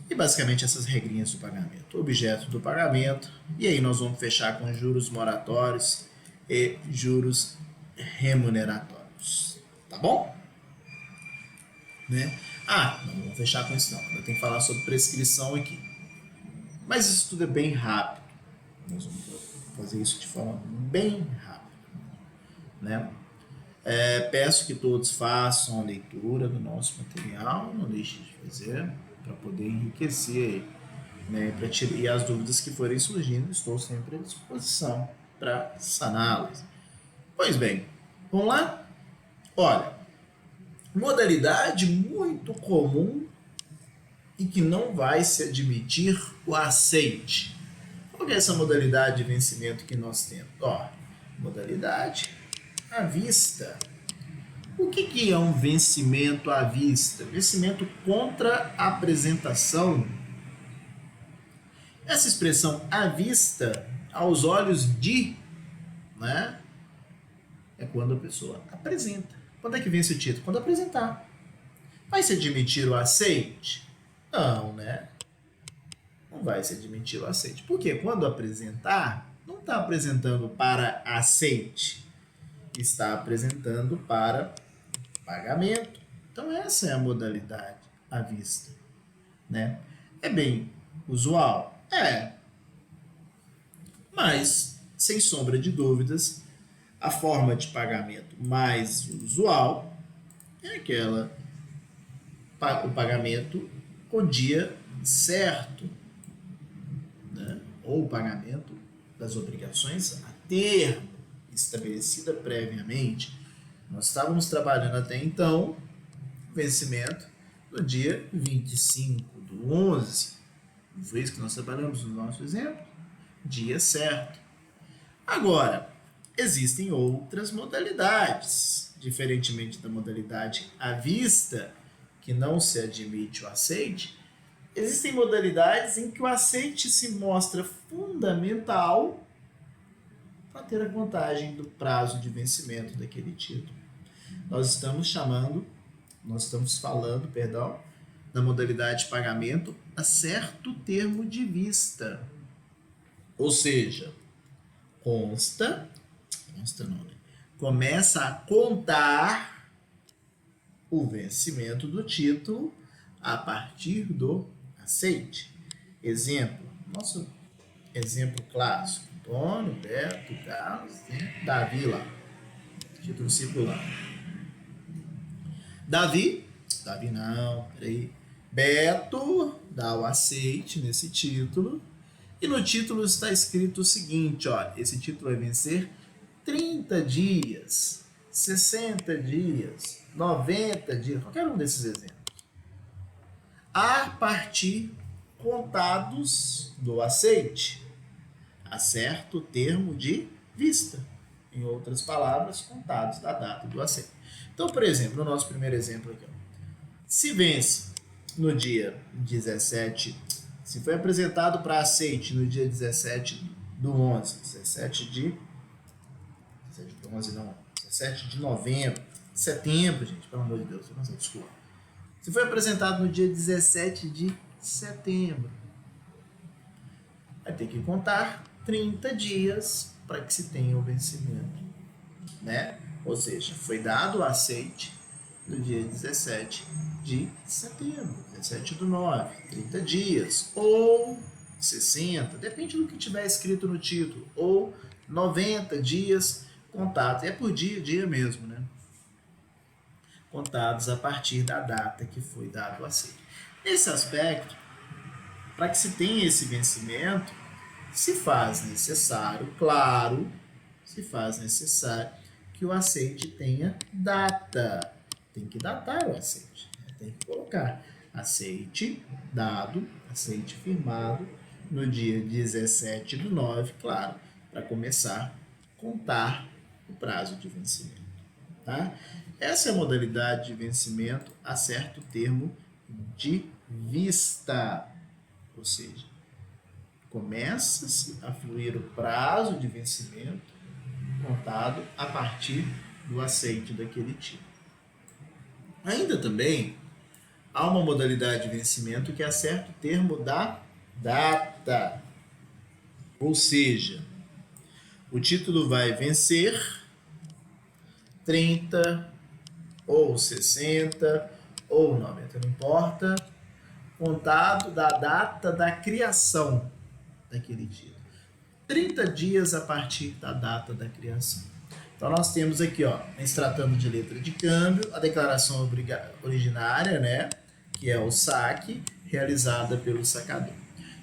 e basicamente essas regrinhas do pagamento, objeto do pagamento, e aí nós vamos fechar com juros moratórios e juros remuneratórios, tá bom? Né? Não vamos fechar com isso não, eu tenho que falar sobre prescrição aqui, mas isso tudo é bem rápido, nós vamos fazer isso de forma bem rápida, né? Peço que todos façam a leitura do nosso material, não deixe de fazer, para poder enriquecer, né? E as dúvidas que forem surgindo, estou sempre à disposição para saná-las. Pois bem, vamos lá? Olha, modalidade muito comum e que não vai se admitir o aceite. Qual é essa modalidade de vencimento que nós temos? Modalidade à vista. O que é um vencimento à vista? Vencimento contra apresentação. Essa expressão à vista, aos olhos de, né, é quando a pessoa apresenta. Quando é que vence o título? Quando apresentar. Vai se admitir o aceite? Não, né? Não vai se admitir o aceite. Porque quando apresentar, não está apresentando para aceite, está apresentando para pagamento. Então essa é a modalidade à vista, né? É bem usual? Mas, sem sombra de dúvidas, a forma de pagamento mais usual é o pagamento com dia certo, né? Ou o pagamento das obrigações a termo, estabelecida previamente. Nós estávamos trabalhando até então vencimento no dia 25/11. Não foi isso que nós trabalhamos no nosso exemplo? Dia certo. Agora, existem outras modalidades, diferentemente da modalidade à vista, que não se admite o aceite. Existem modalidades em que o aceite se mostra fundamental para ter a vantagem do prazo de vencimento daquele título. Nós estamos falando, da modalidade de pagamento a certo termo de vista. Ou seja, começa a contar o vencimento do título a partir do aceite. Exemplo, nosso Exemplo clássico. Antônio, Beto, Carlos, Davi lá. Título circular. Davi não, peraí. Beto dá o aceite nesse título. E no título está escrito o seguinte, ó, esse título vai vencer 30 dias, 60 dias, 90 dias, qualquer um desses exemplos. A partir contados do aceite, a certo termo de vista. Em outras palavras, contados da data do aceite. Então, por exemplo, no nosso primeiro exemplo aqui, ó, se vence no dia 17, se foi apresentado para aceite no dia 17 do 11, 17 de 11 não, 17 de novembro, setembro, gente, pelo amor de Deus, não, desculpa. Se foi apresentado no dia 17 de setembro, vai ter que contar 30 dias para que se tenha o vencimento, né? Ou seja, foi dado o aceite no dia 17 de setembro, 17 do 9, 30 dias, ou 60, depende do que tiver escrito no título, ou 90 dias contados, é por dia mesmo, né? Contados a partir da data que foi dado o aceite. Nesse aspecto, para que se tenha esse vencimento, se faz necessário, claro, se faz necessário que o aceite tenha data. Tem que datar o aceite. Tem que colocar aceite dado, aceite firmado no dia 17 do 9, claro, para começar a contar o prazo de vencimento. Tá? Essa é a modalidade de vencimento a certo termo de vista. Ou seja, começa-se a fluir o prazo de vencimento contado a partir do aceite daquele tipo. Ainda também há uma modalidade de vencimento que é a certo termo da data. Ou seja, o título vai vencer 30 ou 60 ou 90, não importa, contado da data da criação daquele título. 30 dias a partir da data da criação. Então nós temos aqui, ó, se tratando de letra de câmbio, a declaração originária, né, que é o saque, realizada pelo sacador.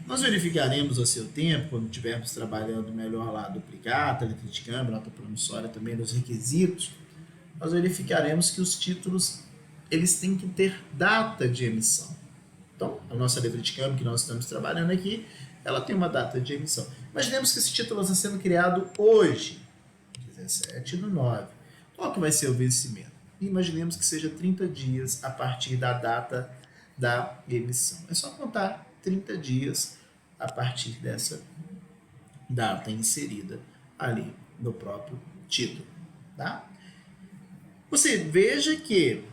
Nós verificaremos a seu tempo, quando estivermos trabalhando melhor lá a duplicata, a letra de câmbio, nota promissória também, nos requisitos, nós verificaremos que os títulos eles têm que ter data de emissão. Então, a nossa letra de câmbio que nós estamos trabalhando aqui, ela tem uma data de emissão. Imaginemos que esse título está sendo criado hoje, 17 do 9. Qual que vai ser o vencimento? Imaginemos que seja 30 dias a partir da data da emissão. É só contar 30 dias a partir dessa data inserida ali no próprio título. Tá? Você veja que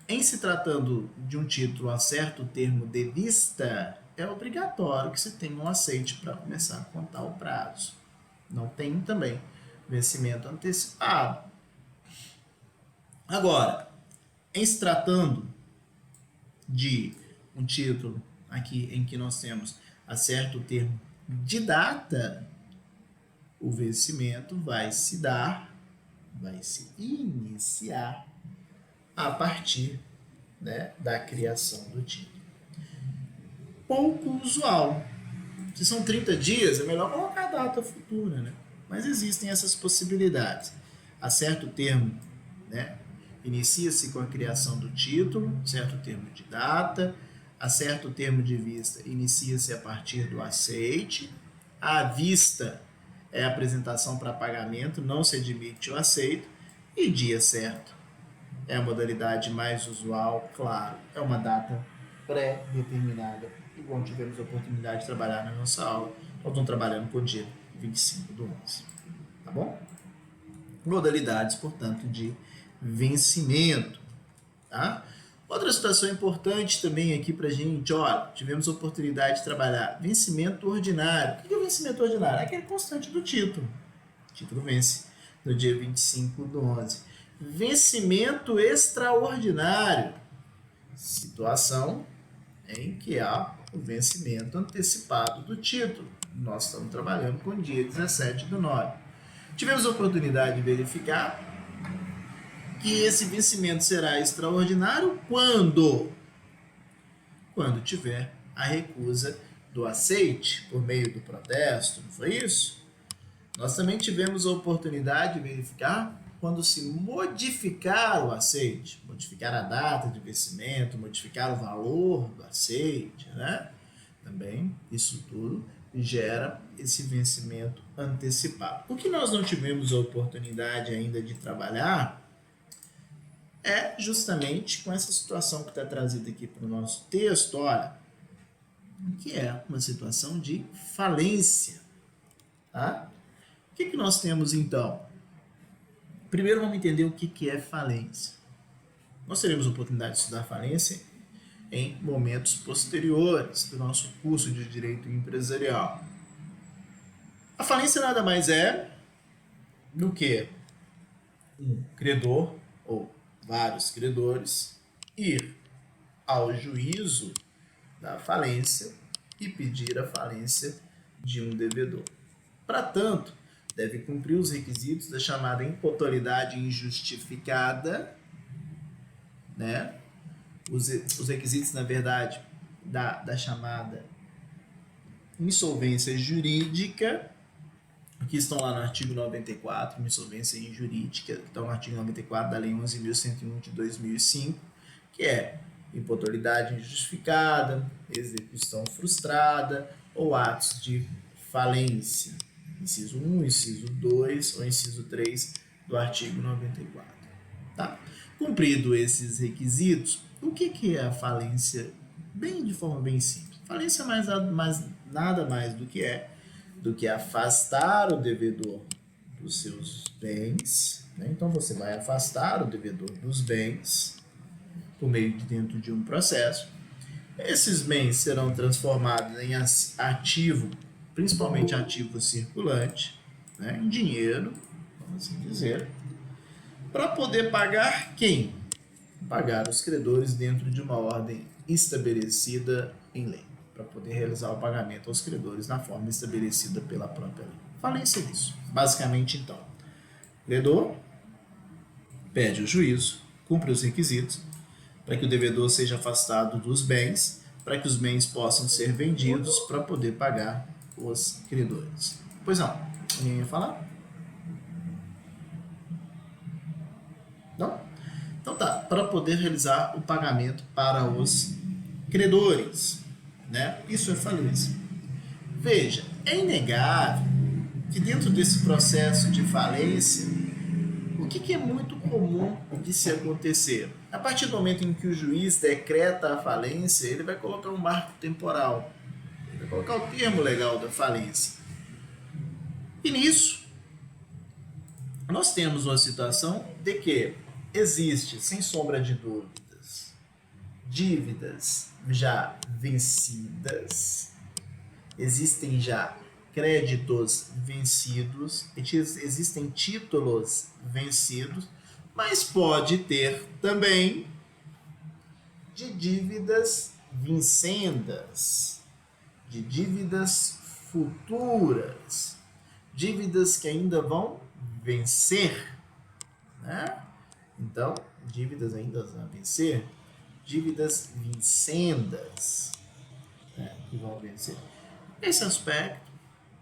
em se tratando de um título a certo termo de vista, é obrigatório que se tenha um aceite para começar a contar o prazo. Não tem também vencimento antecipado. Agora, em se tratando de um título aqui em que nós temos a certo termo de data, o vencimento vai se iniciar a partir, né, da criação do título. Pouco usual. Se são 30 dias, é melhor colocar a data futura, né? Mas existem essas possibilidades. A certo termo, né, inicia-se com a criação do título, certo termo de data. A certo termo de vista, inicia-se a partir do aceite. A vista é a apresentação para pagamento, não se admite o aceito. E dia certo é a modalidade mais usual, claro, é uma data pré-determinada. Igual tivemos a oportunidade de trabalhar na nossa aula, nós estamos trabalhando com o dia 25 do 11. Tá bom? Modalidades, portanto, de vencimento. Tá? Outra situação importante também aqui pra gente, olha, tivemos a oportunidade de trabalhar vencimento ordinário. O que é o vencimento ordinário? É aquele constante do título. O título vence no dia 25 do 11. Vencimento extraordinário. Situação em que há o vencimento antecipado do título. Nós estamos trabalhando com o dia 17/9. Tivemos a oportunidade de verificar que esse vencimento será extraordinário quando tiver a recusa do aceite por meio do protesto, não foi isso? Nós também tivemos a oportunidade de verificar quando se modificar o aceite, modificar a data de vencimento, modificar o valor do aceite, né? Também isso tudo gera esse vencimento antecipado. O que nós não tivemos a oportunidade ainda de trabalhar é justamente com essa situação que está trazida aqui para o nosso texto, olha, que é uma situação de falência. Tá? O que nós temos então? Primeiro vamos entender o que é falência. Nós teremos a oportunidade de estudar falência em momentos posteriores do nosso curso de Direito Empresarial. A falência nada mais é do que um credor ou vários credores ir ao juízo da falência e pedir a falência de um devedor. Para tanto, deve cumprir os requisitos da chamada imputabilidade injustificada, né? Os requisitos, na verdade, da chamada insolvência jurídica, que estão lá no artigo 94, insolvência injurídica, que estão no artigo 94 da Lei 11.101 de 2005, que é imputabilidade injustificada, execução frustrada ou atos de falência. Inciso 1, inciso 2 ou inciso 3 do artigo 94. Tá? Cumprido esses requisitos, o que é a falência? De forma bem simples. Falência é nada mais do que afastar o devedor dos seus bens. Né? Então, você vai afastar o devedor dos bens por meio de dentro de um processo. Esses bens serão transformados em ativo, principalmente ativo circulante, né? Em dinheiro, vamos assim dizer, para poder pagar quem? Pagar os credores dentro de uma ordem estabelecida em lei, para poder realizar o pagamento aos credores na forma estabelecida pela própria lei. Falência disso. Basicamente, então, o credor pede o juízo, cumpre os requisitos, para que o devedor seja afastado dos bens, para que os bens possam ser vendidos para poder pagar os credores. Pois não, ninguém ia falar? Não? Então tá, para poder realizar o pagamento para os credores, né? Isso é falência. Veja, é inegável que dentro desse processo de falência, o que é muito comum de se acontecer? A partir do momento em que o juiz decreta a falência, ele vai colocar um marco temporal, ele vai colocar o termo legal da falência. E nisso, nós temos uma situação de que existe, sem sombra de dúvidas, dívidas já vencidas, existem já créditos vencidos, existem títulos vencidos, mas pode ter também de dívidas vincendas, de dívidas futuras, dívidas que ainda vão vencer, né? Então, dívidas ainda a vencer, dívidas vincendas, né, que vão vencer. Nesse aspecto,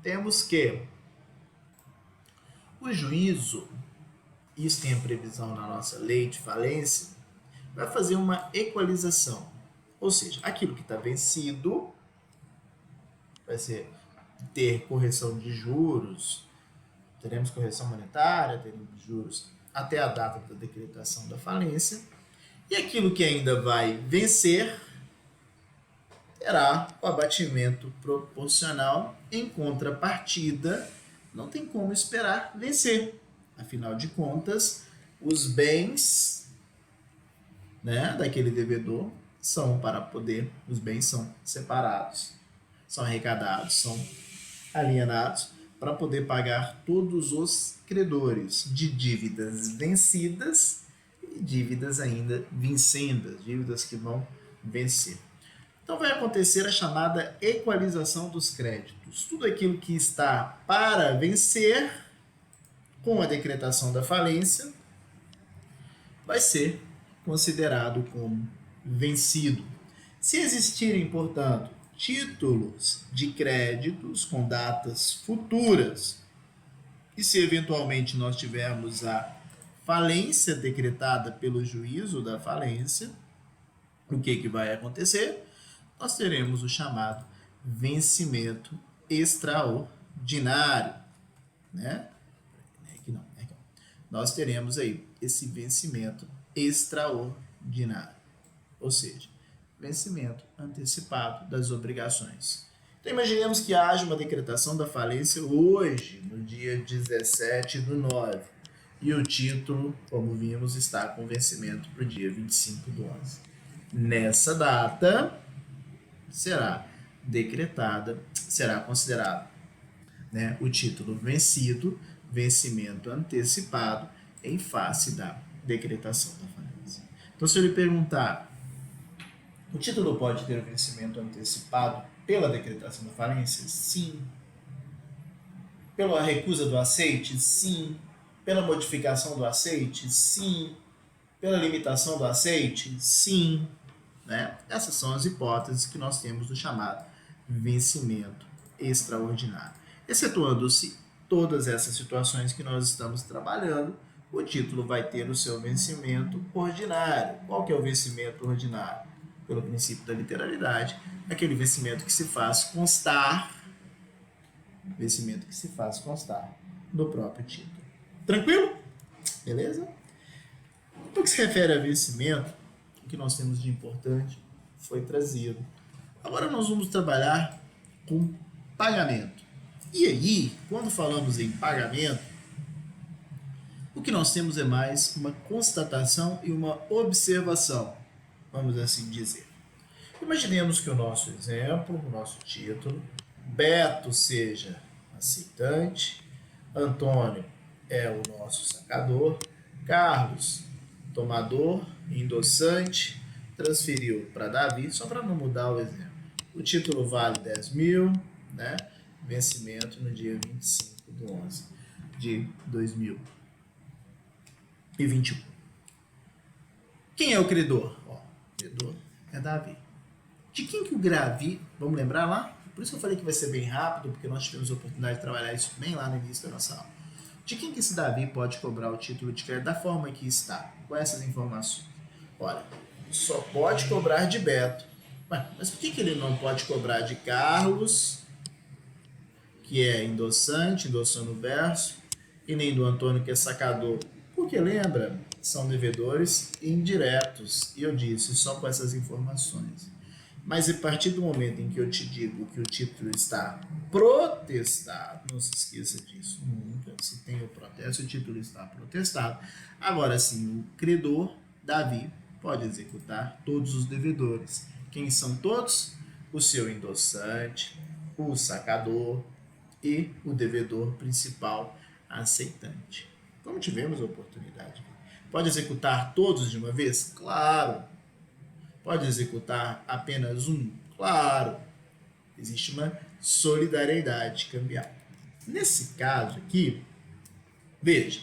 temos que o juízo, isso tem a previsão na nossa lei de falência, vai fazer uma equalização. Ou seja, aquilo que está vencido vai ter correção de juros, teremos correção monetária, teremos juros até a data da decretação da falência, e aquilo que ainda vai vencer terá o abatimento proporcional. Em contrapartida, não tem como esperar vencer. Afinal de contas, os bens, né, daquele devedor os bens são separados, são arrecadados, são alienados para poder pagar todos os credores de dívidas vencidas e dívidas ainda vincendas, dívidas que vão vencer. Então vai acontecer a chamada equalização dos créditos. Tudo aquilo que está para vencer com a decretação da falência vai ser considerado como vencido. Se existirem, portanto, títulos de créditos com datas futuras, e se eventualmente nós tivermos a falência decretada pelo juízo da falência, o que vai acontecer? Nós teremos o chamado vencimento extraordinário, né? Aqui não. Nós teremos aí esse vencimento extraordinário, ou seja, vencimento antecipado das obrigações. Então imaginemos que haja uma decretação da falência hoje, no dia 17/9, e o título, como vimos, está com vencimento para o dia 25/11. Nessa data, será considerado, né, o título vencido, vencimento antecipado, em face da decretação da falência. Então, se eu lhe perguntar, o título pode ter o vencimento antecipado pela decretação da falência? Sim. Pela recusa do aceite? Sim. Pela modificação do aceite? Sim. Pela limitação do aceite? Sim. Né? Essas são as hipóteses que nós temos do chamado vencimento extraordinário. Excetuando-se todas essas situações que nós estamos trabalhando, o título vai ter o seu vencimento ordinário. Qual que é o vencimento ordinário? Pelo princípio da literalidade, aquele vencimento que se faz constar, no próprio título. Tranquilo? Beleza? No que se refere a vencimento, o que nós temos de importante foi trazido. Agora nós vamos trabalhar com pagamento. E aí, quando falamos em pagamento, o que nós temos é mais uma constatação e uma observação, vamos assim dizer. Imaginemos que o nosso exemplo, o nosso título, Beto seja aceitante, Antônio é o nosso sacador, Carlos, tomador, endossante, transferiu para Davi, só para não mudar o exemplo. O título vale 10 mil, né? Vencimento no dia 25/11 de 2021. Quem é o credor? O credor é Davi. De quem que o Davi, vamos lembrar lá? Por isso que eu falei que vai ser bem rápido, porque nós tivemos a oportunidade de trabalhar isso bem lá no início da nossa aula. De quem que esse Davi pode cobrar o título de crédito da forma que está? Com essas informações. Olha, só pode cobrar de Beto. Mas por que ele não pode cobrar de Carlos, que é endossante, endossando o verso, e nem do Antônio, que é sacador? Porque lembra, são devedores indiretos. E eu disse só com essas informações. Mas a partir do momento em que eu te digo que o título está protestado, não se esqueça disso nunca, se tem o protesto, o título está protestado. Agora sim, o credor, Davi, pode executar todos os devedores. Quem são todos? O seu endossante, o sacador e o devedor principal aceitante. Como tivemos a oportunidade. Pode executar todos de uma vez? Claro. Pode executar apenas um? Claro. Existe uma solidariedade cambial. Nesse caso aqui, veja,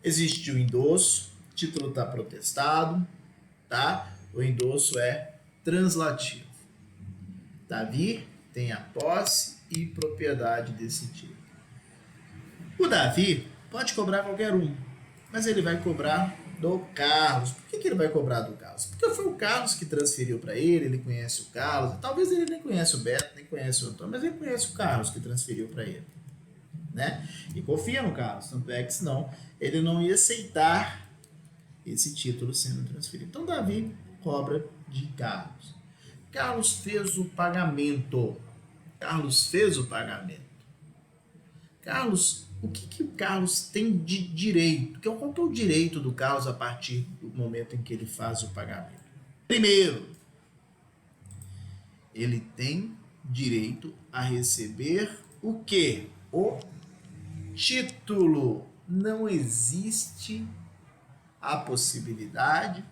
existe o endosso, o título está protestado, tá? O endosso é translativo. Davi tem a posse e propriedade desse título. O Davi pode cobrar qualquer um, mas ele vai cobrar do Carlos. Por que ele vai cobrar do Carlos? Porque foi o Carlos que transferiu para ele conhece o Carlos. Talvez ele nem conhece o Beto, nem conhece o Antônio, mas ele conhece o Carlos que transferiu para ele. Né? E confia no Carlos, tanto é que senão ele não ia aceitar esse título sendo transferido. Então Davi cobra de Carlos. Carlos fez o pagamento. Carlos, o que o Carlos tem de direito? Qual que é o direito do Carlos a partir do momento em que ele faz o pagamento? Primeiro, ele tem direito a receber o quê? O título. Não existe a possibilidade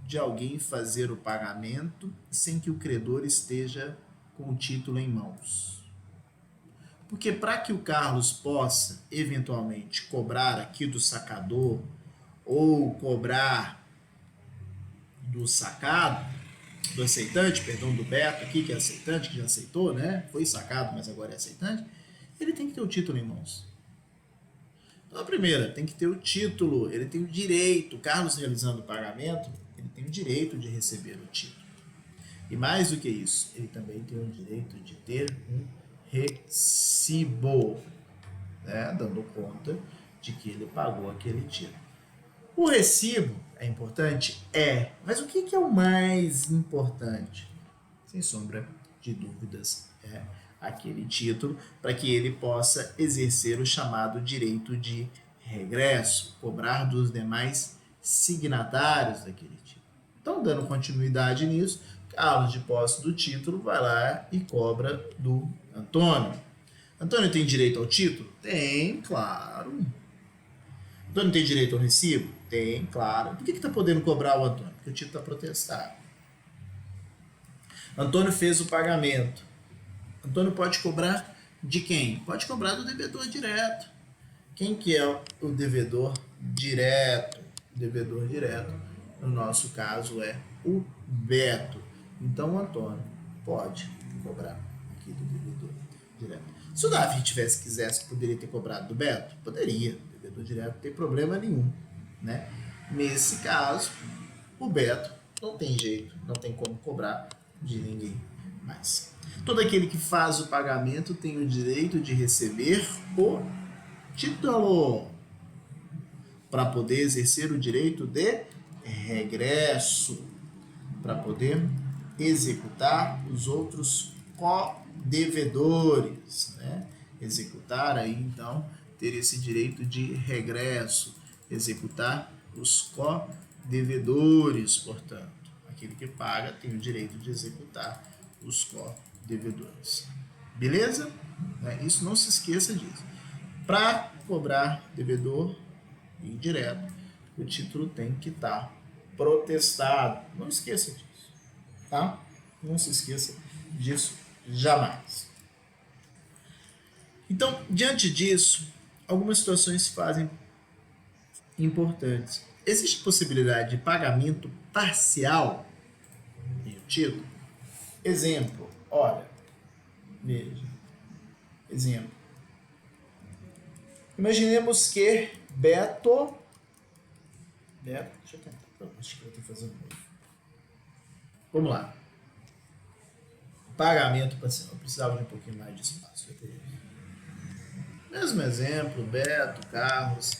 de alguém fazer o pagamento sem que o credor esteja com o título em mãos? Porque para que o Carlos possa, eventualmente, cobrar aqui do sacador ou cobrar do sacado, do aceitante, perdão, do Beto aqui, que é aceitante, que já aceitou, né? Foi sacado, mas agora é aceitante. Ele tem que ter o título em mãos. Então, a primeira, tem que ter o título, ele tem o direito, o Carlos realizando o pagamento, ele tem o direito de receber o título. E mais do que isso, ele também tem o direito de ter um recibo, né? Dando conta de que ele pagou aquele título. O recibo é importante? É. Mas o que é o mais importante? Sem sombra de dúvidas, é aquele título para que ele possa exercer o chamado direito de regresso, cobrar dos demais signatários daquele título. Então, dando continuidade nisso, Carlos, de posse do título, vai lá e cobra do Antônio. Antônio tem direito ao título? Tem, claro. Antônio tem direito ao recibo? Tem, claro. Por que está podendo cobrar o Antônio? Porque o título está protestado. Antônio fez o pagamento. Antônio pode cobrar de quem? Pode cobrar do devedor direto. Quem que é o devedor direto? O devedor direto, no nosso caso, é o Beto. Então, o Antônio pode cobrar aqui do devedor direto. Se o Davi quisesse, poderia ter cobrado do Beto? Poderia. O devedor direto não tem problema nenhum, né? Nesse caso, o Beto não tem jeito, não tem como cobrar de ninguém mais. Todo aquele que faz o pagamento tem o direito de receber o título para poder exercer o direito de regresso, para poder executar os outros co-devedores, né? Executar aí, então, ter esse direito de regresso, executar os co-devedores, portanto. Aquele que paga tem o direito de executar os co-devedores. Beleza? Isso, não se esqueça disso. Para cobrar devedor indireto, o título tem que estar protestado. Não esqueça disso, tá? Não se esqueça disso jamais. Então, diante disso, algumas situações se fazem importantes. Existe possibilidade de pagamento parcial em título? Exemplo, olha, veja, exemplo. Imaginemos que Beto, deixa eu tentar, acho que eu vou ter que fazer um novo. Vamos lá. Pagamento parcial, eu precisava de um pouquinho mais de espaço. Mesmo exemplo, Beto, Carlos,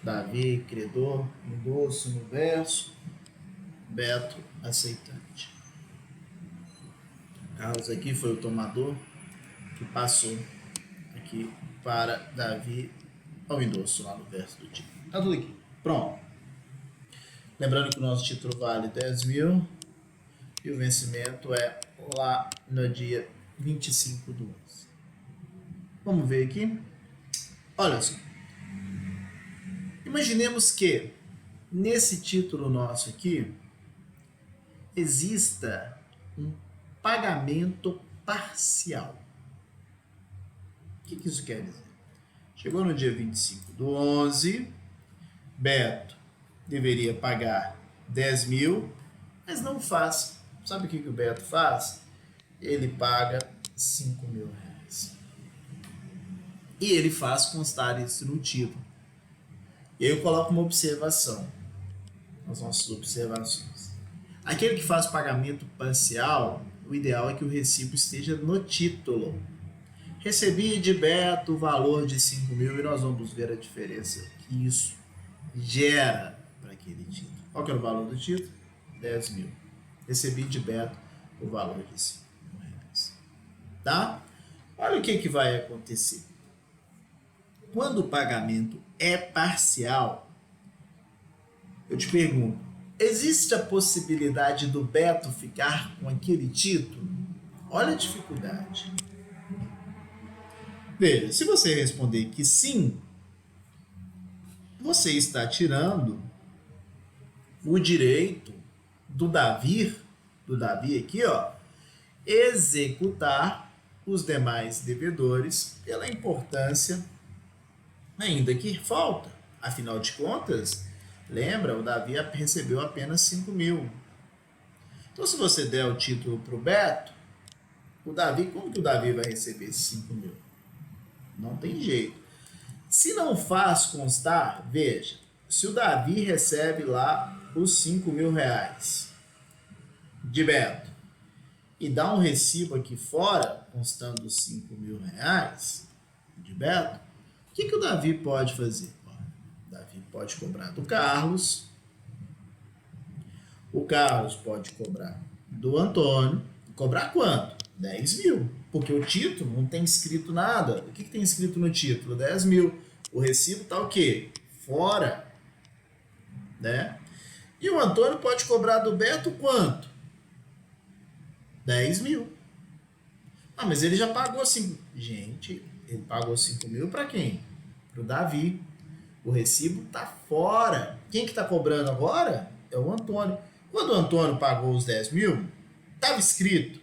Davi, credor, endosso no verso, Beto, aceitante. Carlos aqui foi o tomador que passou aqui para Davi ao endosso lá no verso do título. Tá tudo aqui. Pronto. Lembrando que o nosso título vale 10 mil e o vencimento é lá no dia 25 do 11. Vamos ver aqui. Olha só. Imaginemos que nesse título nosso aqui exista um pagamento parcial. O que isso quer dizer? Chegou no dia 25 do 11, Beto deveria pagar 10 mil, mas não faz. Sabe o que o Beto faz? Ele paga 5 mil reais. E ele faz constar isso no título. E aí eu coloco uma observação nas nossas observações. Aquele que faz pagamento parcial, o ideal é que o recibo esteja no título. Recebi de Beto o valor de 5 mil e nós vamos ver a diferença que isso gera para aquele título. Qual que era o valor do título? 10 mil. Recebi de Beto o valor de 5 mil reais. Tá? Olha o que vai acontecer. Quando o pagamento é parcial, eu te pergunto, existe a possibilidade do Beto ficar com aquele título? Olha a dificuldade. Veja, se você responder que sim, você está tirando o direito do Davi aqui, ó, executar os demais devedores pela importância ainda que falta. Afinal de contas, lembra, o Davi recebeu apenas 5.000. Então, se você der o título para o Beto, o Davi, como que o Davi vai receber esses 5.000? Não tem jeito. Se não faz constar, veja, se o Davi recebe lá os 5.000 reais de Beto e dá um recibo aqui fora, constando os 5.000 reais de Beto, o que o Davi pode fazer? O Davi pode cobrar do Carlos, o Carlos pode cobrar do Antônio. Cobrar quanto? 10.000. Porque o título não tem escrito nada. O que tem escrito no título? 10.000. O recibo tá o quê? Fora. Né? E o Antônio pode cobrar do Beto quanto? 10.000. Ah, mas ele já pagou 5. Gente, ele pagou 5.000 para quem? Para o Davi. O recibo tá fora. Quem que tá cobrando agora? É o Antônio. Quando o Antônio pagou os 10.000, estava escrito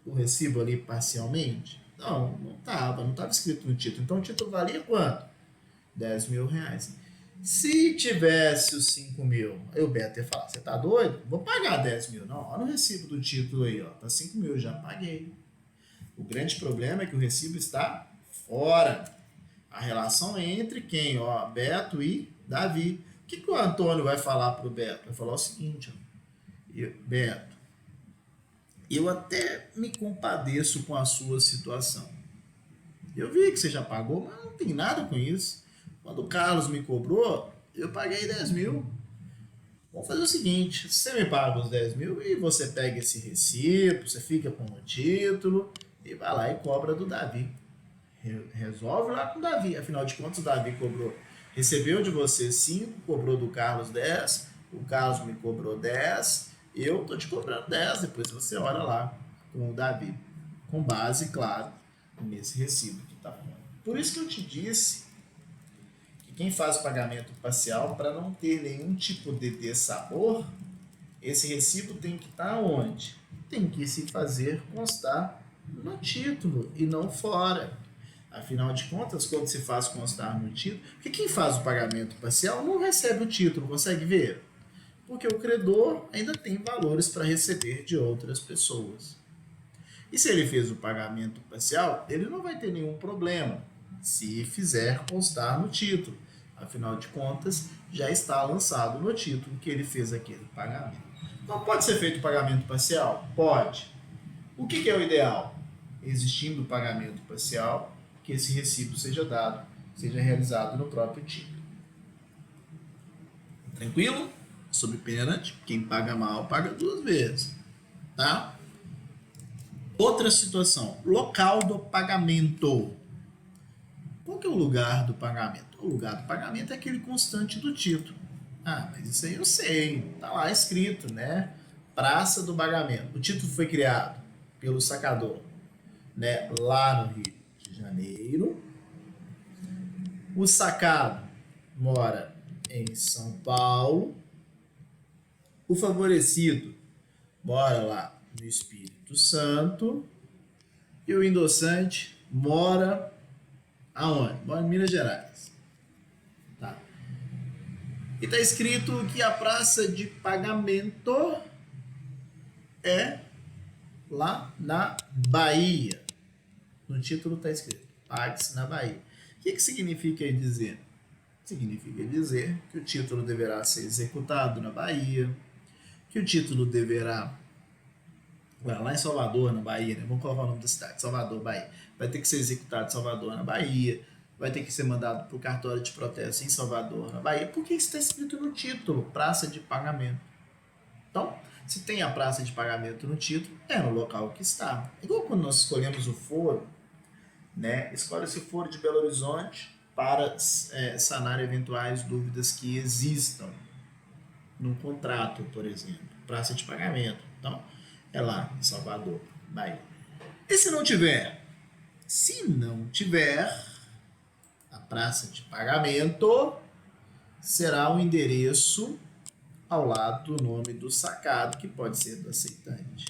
o recibo ali parcialmente? Não, não estava escrito no título. Então o título valia quanto? 10.000 reais. Se tivesse os 5.000, aí o Beto ia falar, você tá doido? Vou pagar 10.000. Não, olha o recibo do título aí, ó. Tá 5.000, eu já paguei. O grande problema é que o recibo está fora. A relação é entre quem? Ó, Beto e Davi. O que o Antônio vai falar pro Beto? Vai falar o seguinte, ó. Beto, eu até me compadeço com a sua situação. Eu vi que você já pagou, mas não tem nada com isso. Quando o Carlos me cobrou, eu paguei 10.000. Vamos fazer o seguinte, você me paga os 10.000 e você pega esse recibo, você fica com o título e vai lá e cobra do Davi. Resolve lá com o Davi. Afinal de contas, o Davi recebeu de você 5, cobrou do Carlos 10, o Carlos me cobrou 10, eu tô te cobrando 10, depois você olha lá com o Davi. Com base, claro, nesse recibo que tá falando. Por isso que eu te disse que quem faz o pagamento parcial, para não ter nenhum tipo de dessabor, esse recibo tem que estar onde? Tem que se fazer constar no título e não fora. Afinal de contas, quando se faz constar no título, porque quem faz o pagamento parcial não recebe o título, consegue ver? Porque o credor ainda tem valores para receber de outras pessoas. E se ele fez o pagamento parcial, ele não vai ter nenhum problema se fizer constar no título. Afinal de contas, já está lançado no título que ele fez aquele pagamento. Então, pode ser feito o pagamento parcial? Pode. O que é o ideal? Existindo o pagamento parcial, que esse recibo seja realizado no próprio título. Tranquilo? Sob pena de quem paga mal, paga 2 vezes. Tá? Outra situação, local do pagamento. Qual que é o lugar do pagamento? O lugar do pagamento é aquele constante do título. Ah, mas isso aí eu sei, tá lá escrito, né? Praça do Pagamento. O título foi criado pelo sacador, né? Lá no Rio de Janeiro. O sacado mora em São Paulo. O favorecido mora lá no Espírito Santo. E o endossante mora aonde? Mora em Minas Gerais. Tá. E está escrito que a praça de pagamento é lá na Bahia. No título está escrito, pague-se na Bahia. O que significa dizer? Significa dizer que o título deverá ser executado na Bahia, que o título deverá, lá em Salvador, na Bahia, né? Vamos colocar o nome da cidade, Salvador, Bahia. Vai ter que ser executado em Salvador, na Bahia, vai ter que ser mandado para o cartório de protesto em Salvador, na Bahia, porque isso está escrito no título, praça de pagamento. Então, se tem a praça de pagamento no título, é no local que está. Igual quando nós escolhemos o foro, né? Escolhe-se o foro de Belo Horizonte para sanar eventuais dúvidas que existam num contrato, por exemplo, praça de pagamento. Então, é lá em Salvador, Bahia. E se não tiver? Se não tiver, a praça de pagamento será o endereço ao lado do nome do sacado, que pode ser do aceitante.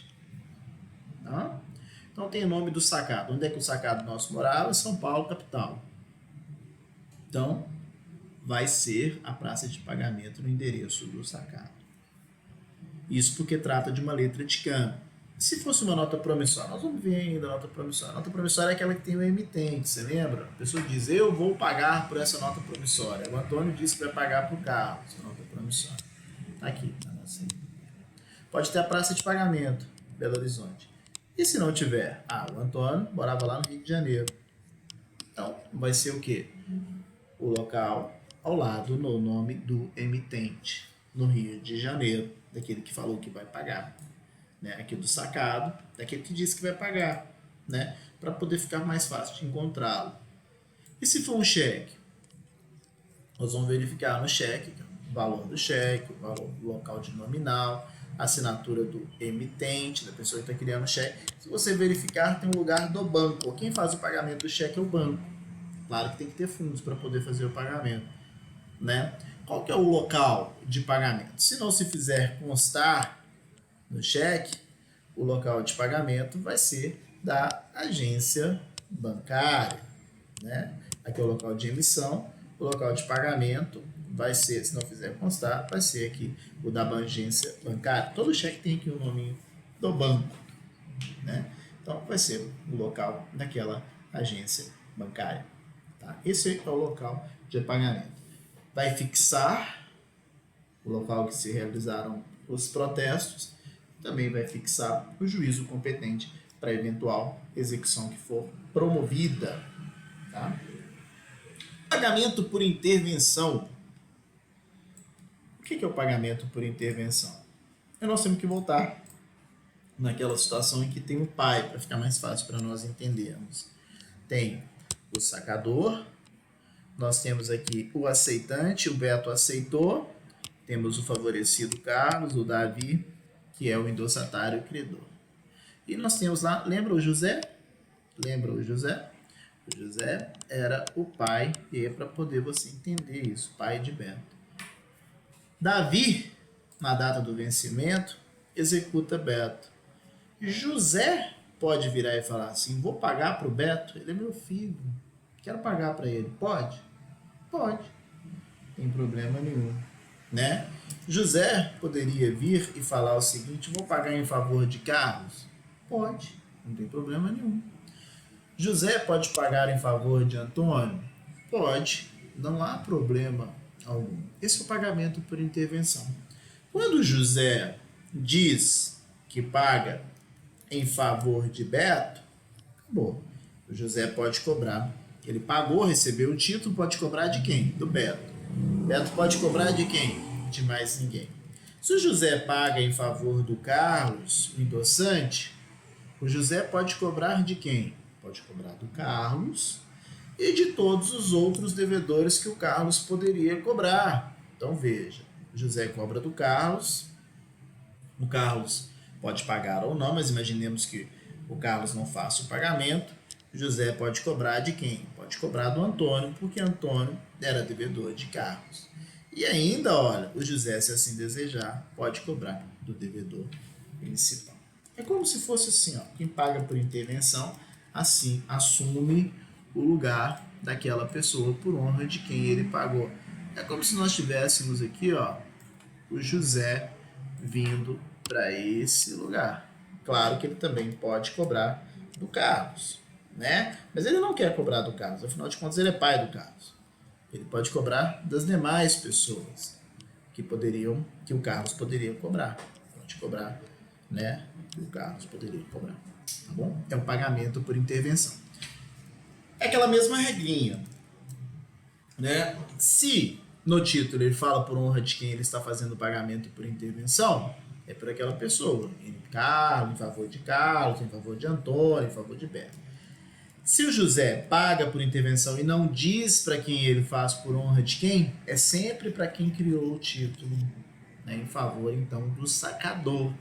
Tá? Então tem o nome do sacado. Onde é que o sacado nosso morava? Em São Paulo, capital. Então, vai ser a praça de pagamento no endereço do sacado. Isso porque trata de uma letra de câmbio. Se fosse uma nota promissória, nós vamos ver ainda a nota promissória. A nota promissória é aquela que tem o emitente, você lembra? A pessoa diz, eu vou pagar por essa nota promissória. O Antônio disse que vai pagar por carro, essa nota promissória. Está aqui, tá nossa. Pode ter a praça de pagamento, Belo Horizonte. E se não tiver? O Antônio morava lá no Rio de Janeiro. Então, vai ser o quê? O local ao lado no nome do emitente, no Rio de Janeiro, daquele que falou que vai pagar. Né? Aqui do sacado, daquele que disse que vai pagar, né? Para poder ficar mais fácil de encontrá-lo. E se for um cheque? Nós vamos verificar no cheque o valor do cheque, o valor do local de nominal, a assinatura do emitente, da pessoa que está criando o cheque. Se você verificar, tem um lugar do banco. Quem faz o pagamento do cheque é o banco. Claro que tem que ter fundos para poder fazer o pagamento. Né? Qual que é o local de pagamento? Se não se fizer constar no cheque, o local de pagamento vai ser da agência bancária. Né? Aqui é o local de emissão, o local de pagamento vai ser, se não fizer constar, vai ser aqui o da agência bancária. Todo cheque tem aqui o nome do banco. Né? Então, vai ser o local daquela agência bancária. Tá? Esse é o local de pagamento. Vai fixar o local que se realizaram os protestos, também vai fixar o juízo competente para eventual execução que for promovida. Tá? Pagamento por intervenção. O que é o pagamento por intervenção? Nós temos que voltar naquela situação em que tem o pai, para ficar mais fácil para nós entendermos. Tem o sacador, nós temos aqui o aceitante, o Beto aceitou, temos o favorecido Carlos, o Davi, que é o endossatário e credor. E nós temos lá, lembra o José? Lembra o José? O José era o pai, e é para poder você entender isso, pai de Beto. Davi, na data do vencimento, executa Beto. José pode virar e falar assim, vou pagar para o Beto, ele é meu filho, quero pagar para ele. Pode? Pode. Não tem problema nenhum. Né? José poderia vir e falar o seguinte, vou pagar em favor de Carlos? Pode, não tem problema nenhum. José pode pagar em favor de Antônio? Pode, não há problema algum. Esse é o pagamento por intervenção. Quando José diz que paga em favor de Beto, acabou. O José pode cobrar. Ele pagou, recebeu o título, pode cobrar de quem? Do Beto. Beto pode cobrar de quem? De mais ninguém. Se o José paga em favor do Carlos, o endossante, o José pode cobrar de quem? Pode cobrar do Carlos e de todos os outros devedores que o Carlos poderia cobrar. Então veja, o José cobra do Carlos, o Carlos pode pagar ou não, mas imaginemos que o Carlos não faça o pagamento, o José pode cobrar de quem? Pode cobrar do Antônio, porque Antônio era devedor de Carlos. E ainda, olha, o José, se assim desejar, pode cobrar do devedor principal. É como se fosse assim, ó, quem paga por intervenção, assim, assume o lugar daquela pessoa por honra de quem ele pagou. É como se nós tivéssemos aqui, ó, o José vindo para esse lugar. Claro que ele também pode cobrar do Carlos, né? Mas ele não quer cobrar do Carlos, afinal de contas ele é pai do Carlos. Ele pode cobrar das demais pessoas que o Carlos poderia cobrar. Pode cobrar, né? Que o Carlos poderia cobrar, tá bom? É um pagamento por intervenção. É aquela mesma regrinha, né? Se no título ele fala por honra de quem ele está fazendo o pagamento por intervenção, é por aquela pessoa, em Carlos, em favor de Carlos, em favor de Antônio, em favor de Beto. Se o José paga por intervenção e não diz para quem ele faz por honra de quem, é sempre para quem criou o título, né, em favor então do sacador.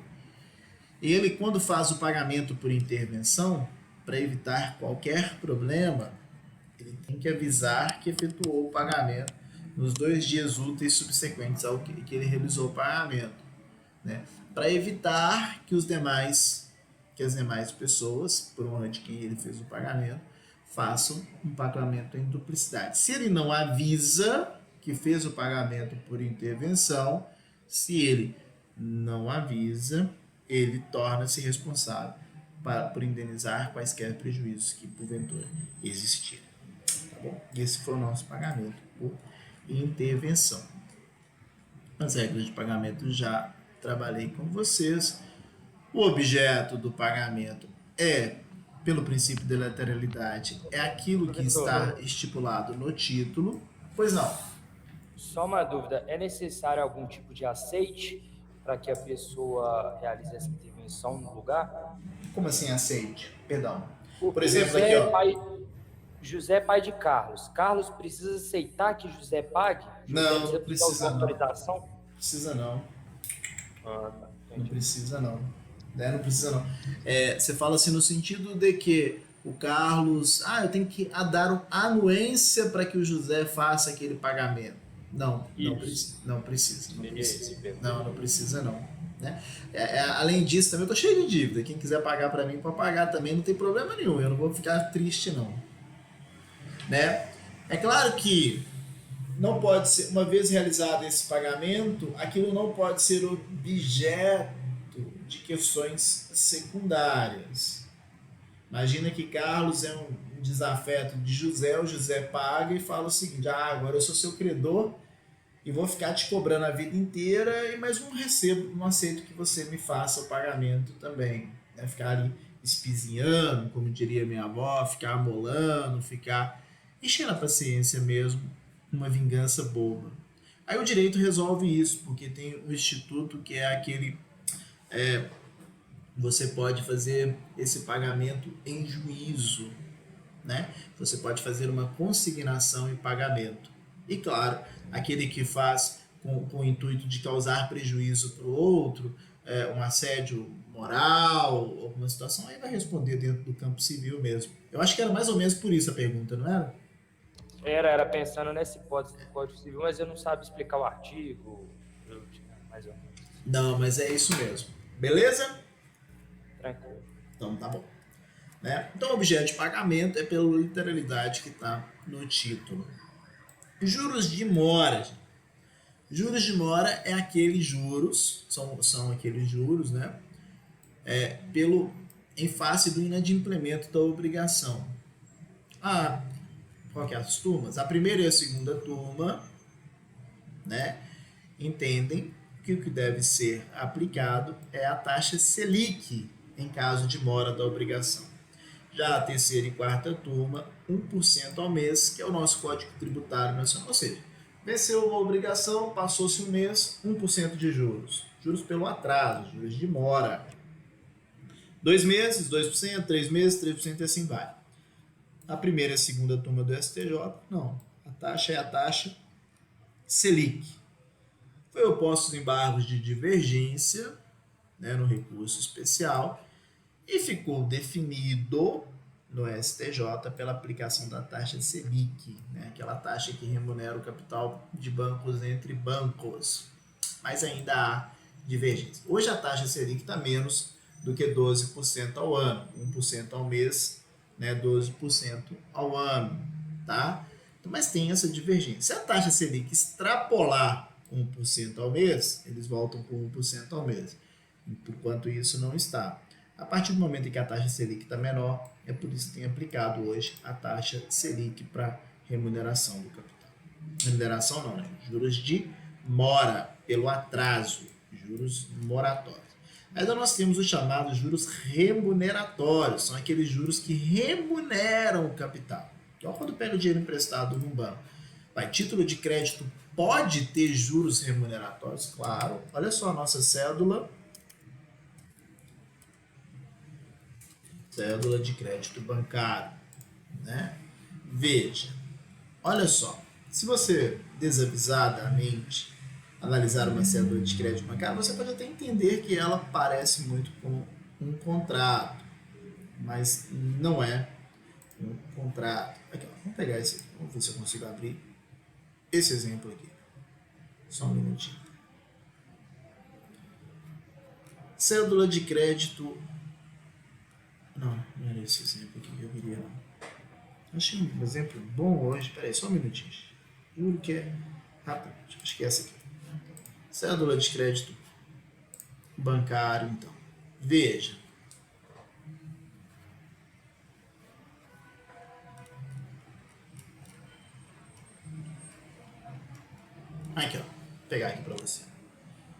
Ele, quando faz o pagamento por intervenção, para evitar qualquer problema, ele tem que avisar que efetuou o pagamento nos 2 dias úteis subsequentes ao que ele realizou o pagamento, né? Para evitar que as demais pessoas, por onde de quem ele fez o pagamento, façam um pagamento em duplicidade. Se ele não avisa que fez o pagamento por intervenção, se ele não avisa, ele torna-se responsável por indenizar quaisquer prejuízos que porventura existirem. Tá bom? Esse foi o nosso pagamento por intervenção. As regras de pagamento já trabalhei com vocês. O objeto do pagamento é, pelo princípio de lateralidade, é aquilo que está estipulado no título. Pois não. Só uma dúvida, é necessário algum tipo de aceite para que a pessoa realize essa intervenção no lugar? Como assim aceite? Perdão. Porque Por exemplo, aqui, ó. José é pai de Carlos. Carlos precisa aceitar que José pague? Não, não precisa não. Autorização? Precisa não. Tá. Não precisa não. Não precisa não. Você fala assim no sentido de que o Carlos, eu tenho que dar anuência para que o José faça aquele pagamento. Não, não precisa. Não precisa. Não precisa não. Né? Além disso, também eu tô cheio de dívida. Quem quiser pagar para mim, pode pagar também, não tem problema nenhum. Eu não vou ficar triste não. Né? É claro que não pode ser, uma vez realizado esse pagamento, aquilo não pode ser objeto de questões secundárias. Imagina que Carlos é um desafeto de José, o José paga e fala o seguinte: agora eu sou seu credor e vou ficar te cobrando a vida inteira, mas não aceito que você me faça o pagamento também. Né? Ficar ali espizinhando, como diria minha avó, ficar amolando, ficar enchendo a paciência mesmo, uma vingança boba. Aí o direito resolve isso, porque tem um instituto que é aquele... você pode fazer esse pagamento em juízo, né? Você pode fazer uma consignação e pagamento. E claro, aquele que faz com o intuito de causar prejuízo para o outro, um assédio moral, alguma situação, aí vai responder dentro do campo civil mesmo. Eu acho que era mais ou menos por isso a pergunta, não era? Era pensando nessa hipótese do Código Civil, mas eu não sabia explicar o artigo, mais ou menos. Não, mas é isso mesmo. Beleza? Tranquilo. Então tá bom. Né? Então o objeto de pagamento é pela literalidade que está no título. Juros de mora. Juros de mora é aqueles juros, são aqueles juros, né? Em face do inadimplemento da obrigação. Qual que é as turmas? A primeira e a segunda turma, né, entendem que o que deve ser aplicado é a taxa Selic em caso de mora da obrigação. Já a terceira e quarta turma, 1% ao mês, que é o nosso Código Tributário Nacional. Ou seja, venceu uma obrigação, passou-se um mês, 1% de juros. Juros pelo atraso, juros de mora. 2 meses, 2%, 3 meses, 3% e assim vai. A primeira e a segunda turma do STJ, não. A taxa é a taxa Selic. Foi oposto os embargos de divergência, né, no recurso especial, e ficou definido no STJ pela aplicação da taxa Selic, né, aquela taxa que remunera o capital de bancos entre bancos. Mas ainda há divergência. Hoje a taxa Selic está menos do que 12% ao ano, 1% ao mês, né, 12% ao ano, tá? Mas tem essa divergência. Se a taxa Selic extrapolar 1% ao mês, eles voltam por 1% ao mês. Enquanto isso não está. A partir do momento em que a taxa Selic está menor, é por isso que tem aplicado hoje a taxa Selic para remuneração do capital. Remuneração não, né? Juros de mora, pelo atraso, juros moratórios. Ainda nós temos os chamados juros remuneratórios, são aqueles juros que remuneram o capital. Então, quando pega o dinheiro emprestado num banco, título de crédito pode ter juros remuneratórios? Claro. Olha só a nossa cédula. Cédula de crédito bancário. Né? Veja, olha só. Se você desavisadamente analisar uma cédula de crédito bancário, você pode até entender que ela parece muito com um contrato, mas não é um contrato. Aqui, vamos pegar esse aqui, vamos ver se eu consigo abrir. esse exemplo aqui. Só um minutinho. Cédula de crédito. Não era esse exemplo aqui que eu queria, não. Achei um exemplo bom hoje. Peraí, só um minutinho. Juro que é rápido. Acho que é essa aqui. Cédula de crédito bancário, então. Veja. Aqui, ó. Vou pegar aqui para você.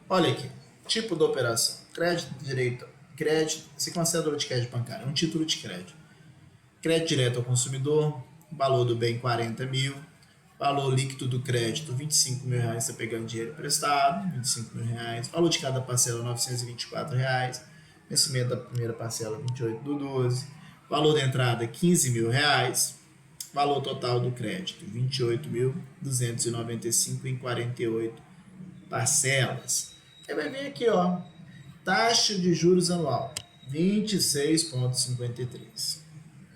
Olha aqui. Tipo da operação. Crédito direito. Crédito. Você com a cédula de crédito bancário. É um título de crédito. Crédito direto ao consumidor. Valor do bem 40 mil. Valor líquido do crédito 25 mil reais. Você pegando dinheiro emprestado. 25 mil reais. Valor de cada parcela 924 reais. Vencimento da primeira parcela 28 do 12. Valor da entrada 15 mil reais. Valor total do crédito, R$ 28.295 em 48 parcelas. Aí vai vir aqui, ó, taxa de juros anual, 26,53,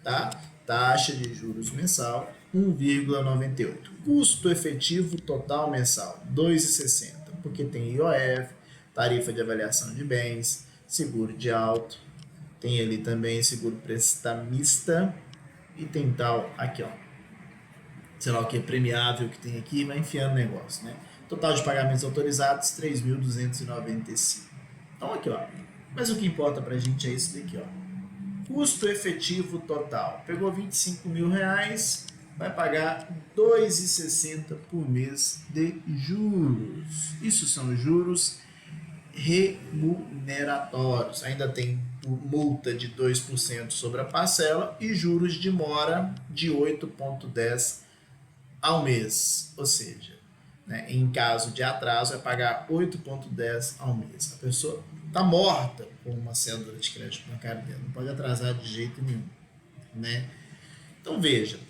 tá? Taxa de juros mensal, 1,98. Custo efetivo total mensal, 2,60, porque tem IOF, tarifa de avaliação de bens, seguro de auto, tem ali também seguro prestamista, e tem tal, aqui ó, sei lá o que é premiável que tem aqui, vai enfiando o negócio, né? Total de pagamentos autorizados, 3.295. Então aqui ó, mas o que importa pra gente é isso daqui ó. Custo efetivo total, pegou 25 mil reais, vai pagar 2,60 por mês de juros. Isso são juros remuneratórios. Ainda tem multa de 2% sobre a parcela e juros de mora de 8,10% ao mês. Ou seja, né, em caso de atraso, vai pagar 8,10% ao mês. A pessoa está morta com uma cédula de crédito bancário dela, não pode atrasar de jeito nenhum. Né? Então veja,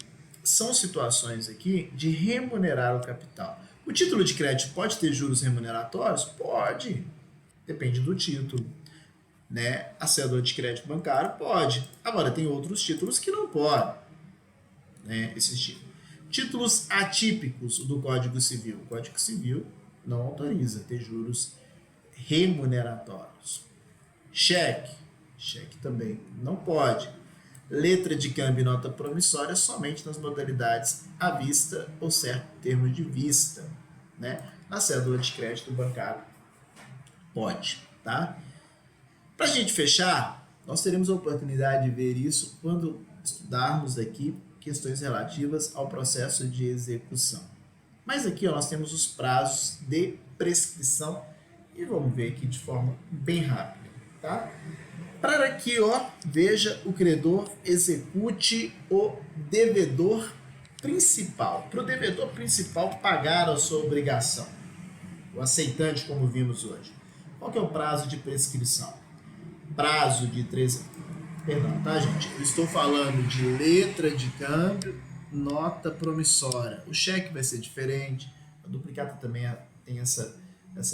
são situações aqui de remunerar o capital. O título de crédito pode ter juros remuneratórios? Pode. Depende do título, né? A cédula de crédito bancário pode. Agora, tem outros títulos que não podem, né? Esses títulos atípicos do Código Civil. O Código Civil não autoriza ter juros remuneratórios. Cheque também não pode. Letra de câmbio e nota promissória somente nas modalidades à vista ou certo termo de vista, né? Na cédula de crédito bancário pode, tá? Para a gente fechar, nós teremos a oportunidade de ver isso quando estudarmos aqui questões relativas ao processo de execução. Mas aqui ó, nós temos os prazos de prescrição e vamos ver aqui de forma bem rápida, tá? Para que ó, veja o credor execute o devedor principal. Para o devedor principal pagar a sua obrigação, o aceitante como vimos hoje. Qual que é o prazo de prescrição? Prazo de 3... Perdão, tá, gente? Eu estou falando de letra de câmbio, nota promissória. O cheque vai ser diferente. A duplicata também tem essa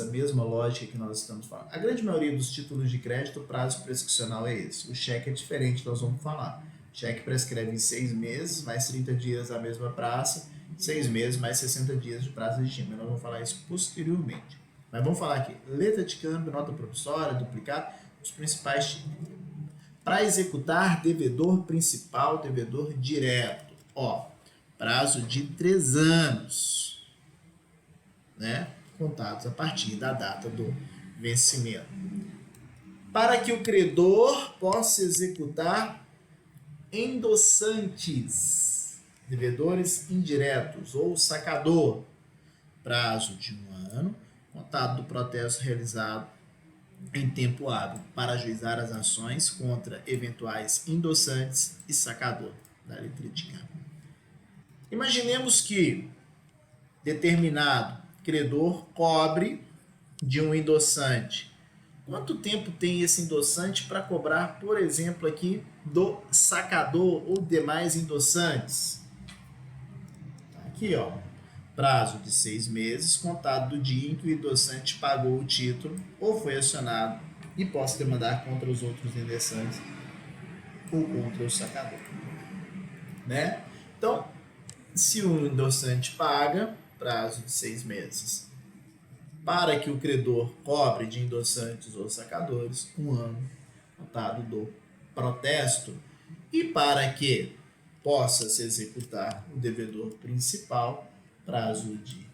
mesma lógica que nós estamos falando. A grande maioria dos títulos de crédito, o prazo prescricional é esse. O cheque é diferente, nós vamos falar. O cheque prescreve em 6 meses, mais 30 dias a mesma praça, 6 meses, mais 60 dias de prazo legítimo. Nós vamos falar isso posteriormente. Mas vamos falar aqui, letra de câmbio, nota promissória, duplicado, os principais tipos. Para executar devedor principal, devedor direto, ó, prazo de 3 anos, né? Contados a partir da data do vencimento. Para que o credor possa executar endossantes, devedores indiretos ou sacador, prazo de 1 ano, contado do processo realizado em tempo hábil para ajuizar as ações contra eventuais endossantes e sacador da letra de câmbio. Imaginemos que determinado credor cobre de um endossante. Quanto tempo tem esse endossante para cobrar, por exemplo, aqui do sacador ou demais endossantes? Aqui, ó. Prazo de 6 meses, contado do dia em que o endossante pagou o título ou foi acionado e possa demandar contra os outros endossantes ou contra o sacador. Né? Então, se o endossante paga, prazo de 6 meses. Para que o credor cobre de endossantes ou sacadores, 1 ano, notado do protesto, e para que possa se executar o devedor principal, prazo de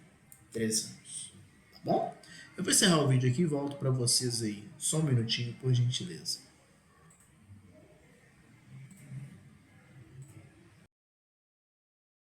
3 anos. Tá bom? Eu vou encerrar o vídeo aqui e volto para vocês aí. Só um minutinho, por gentileza.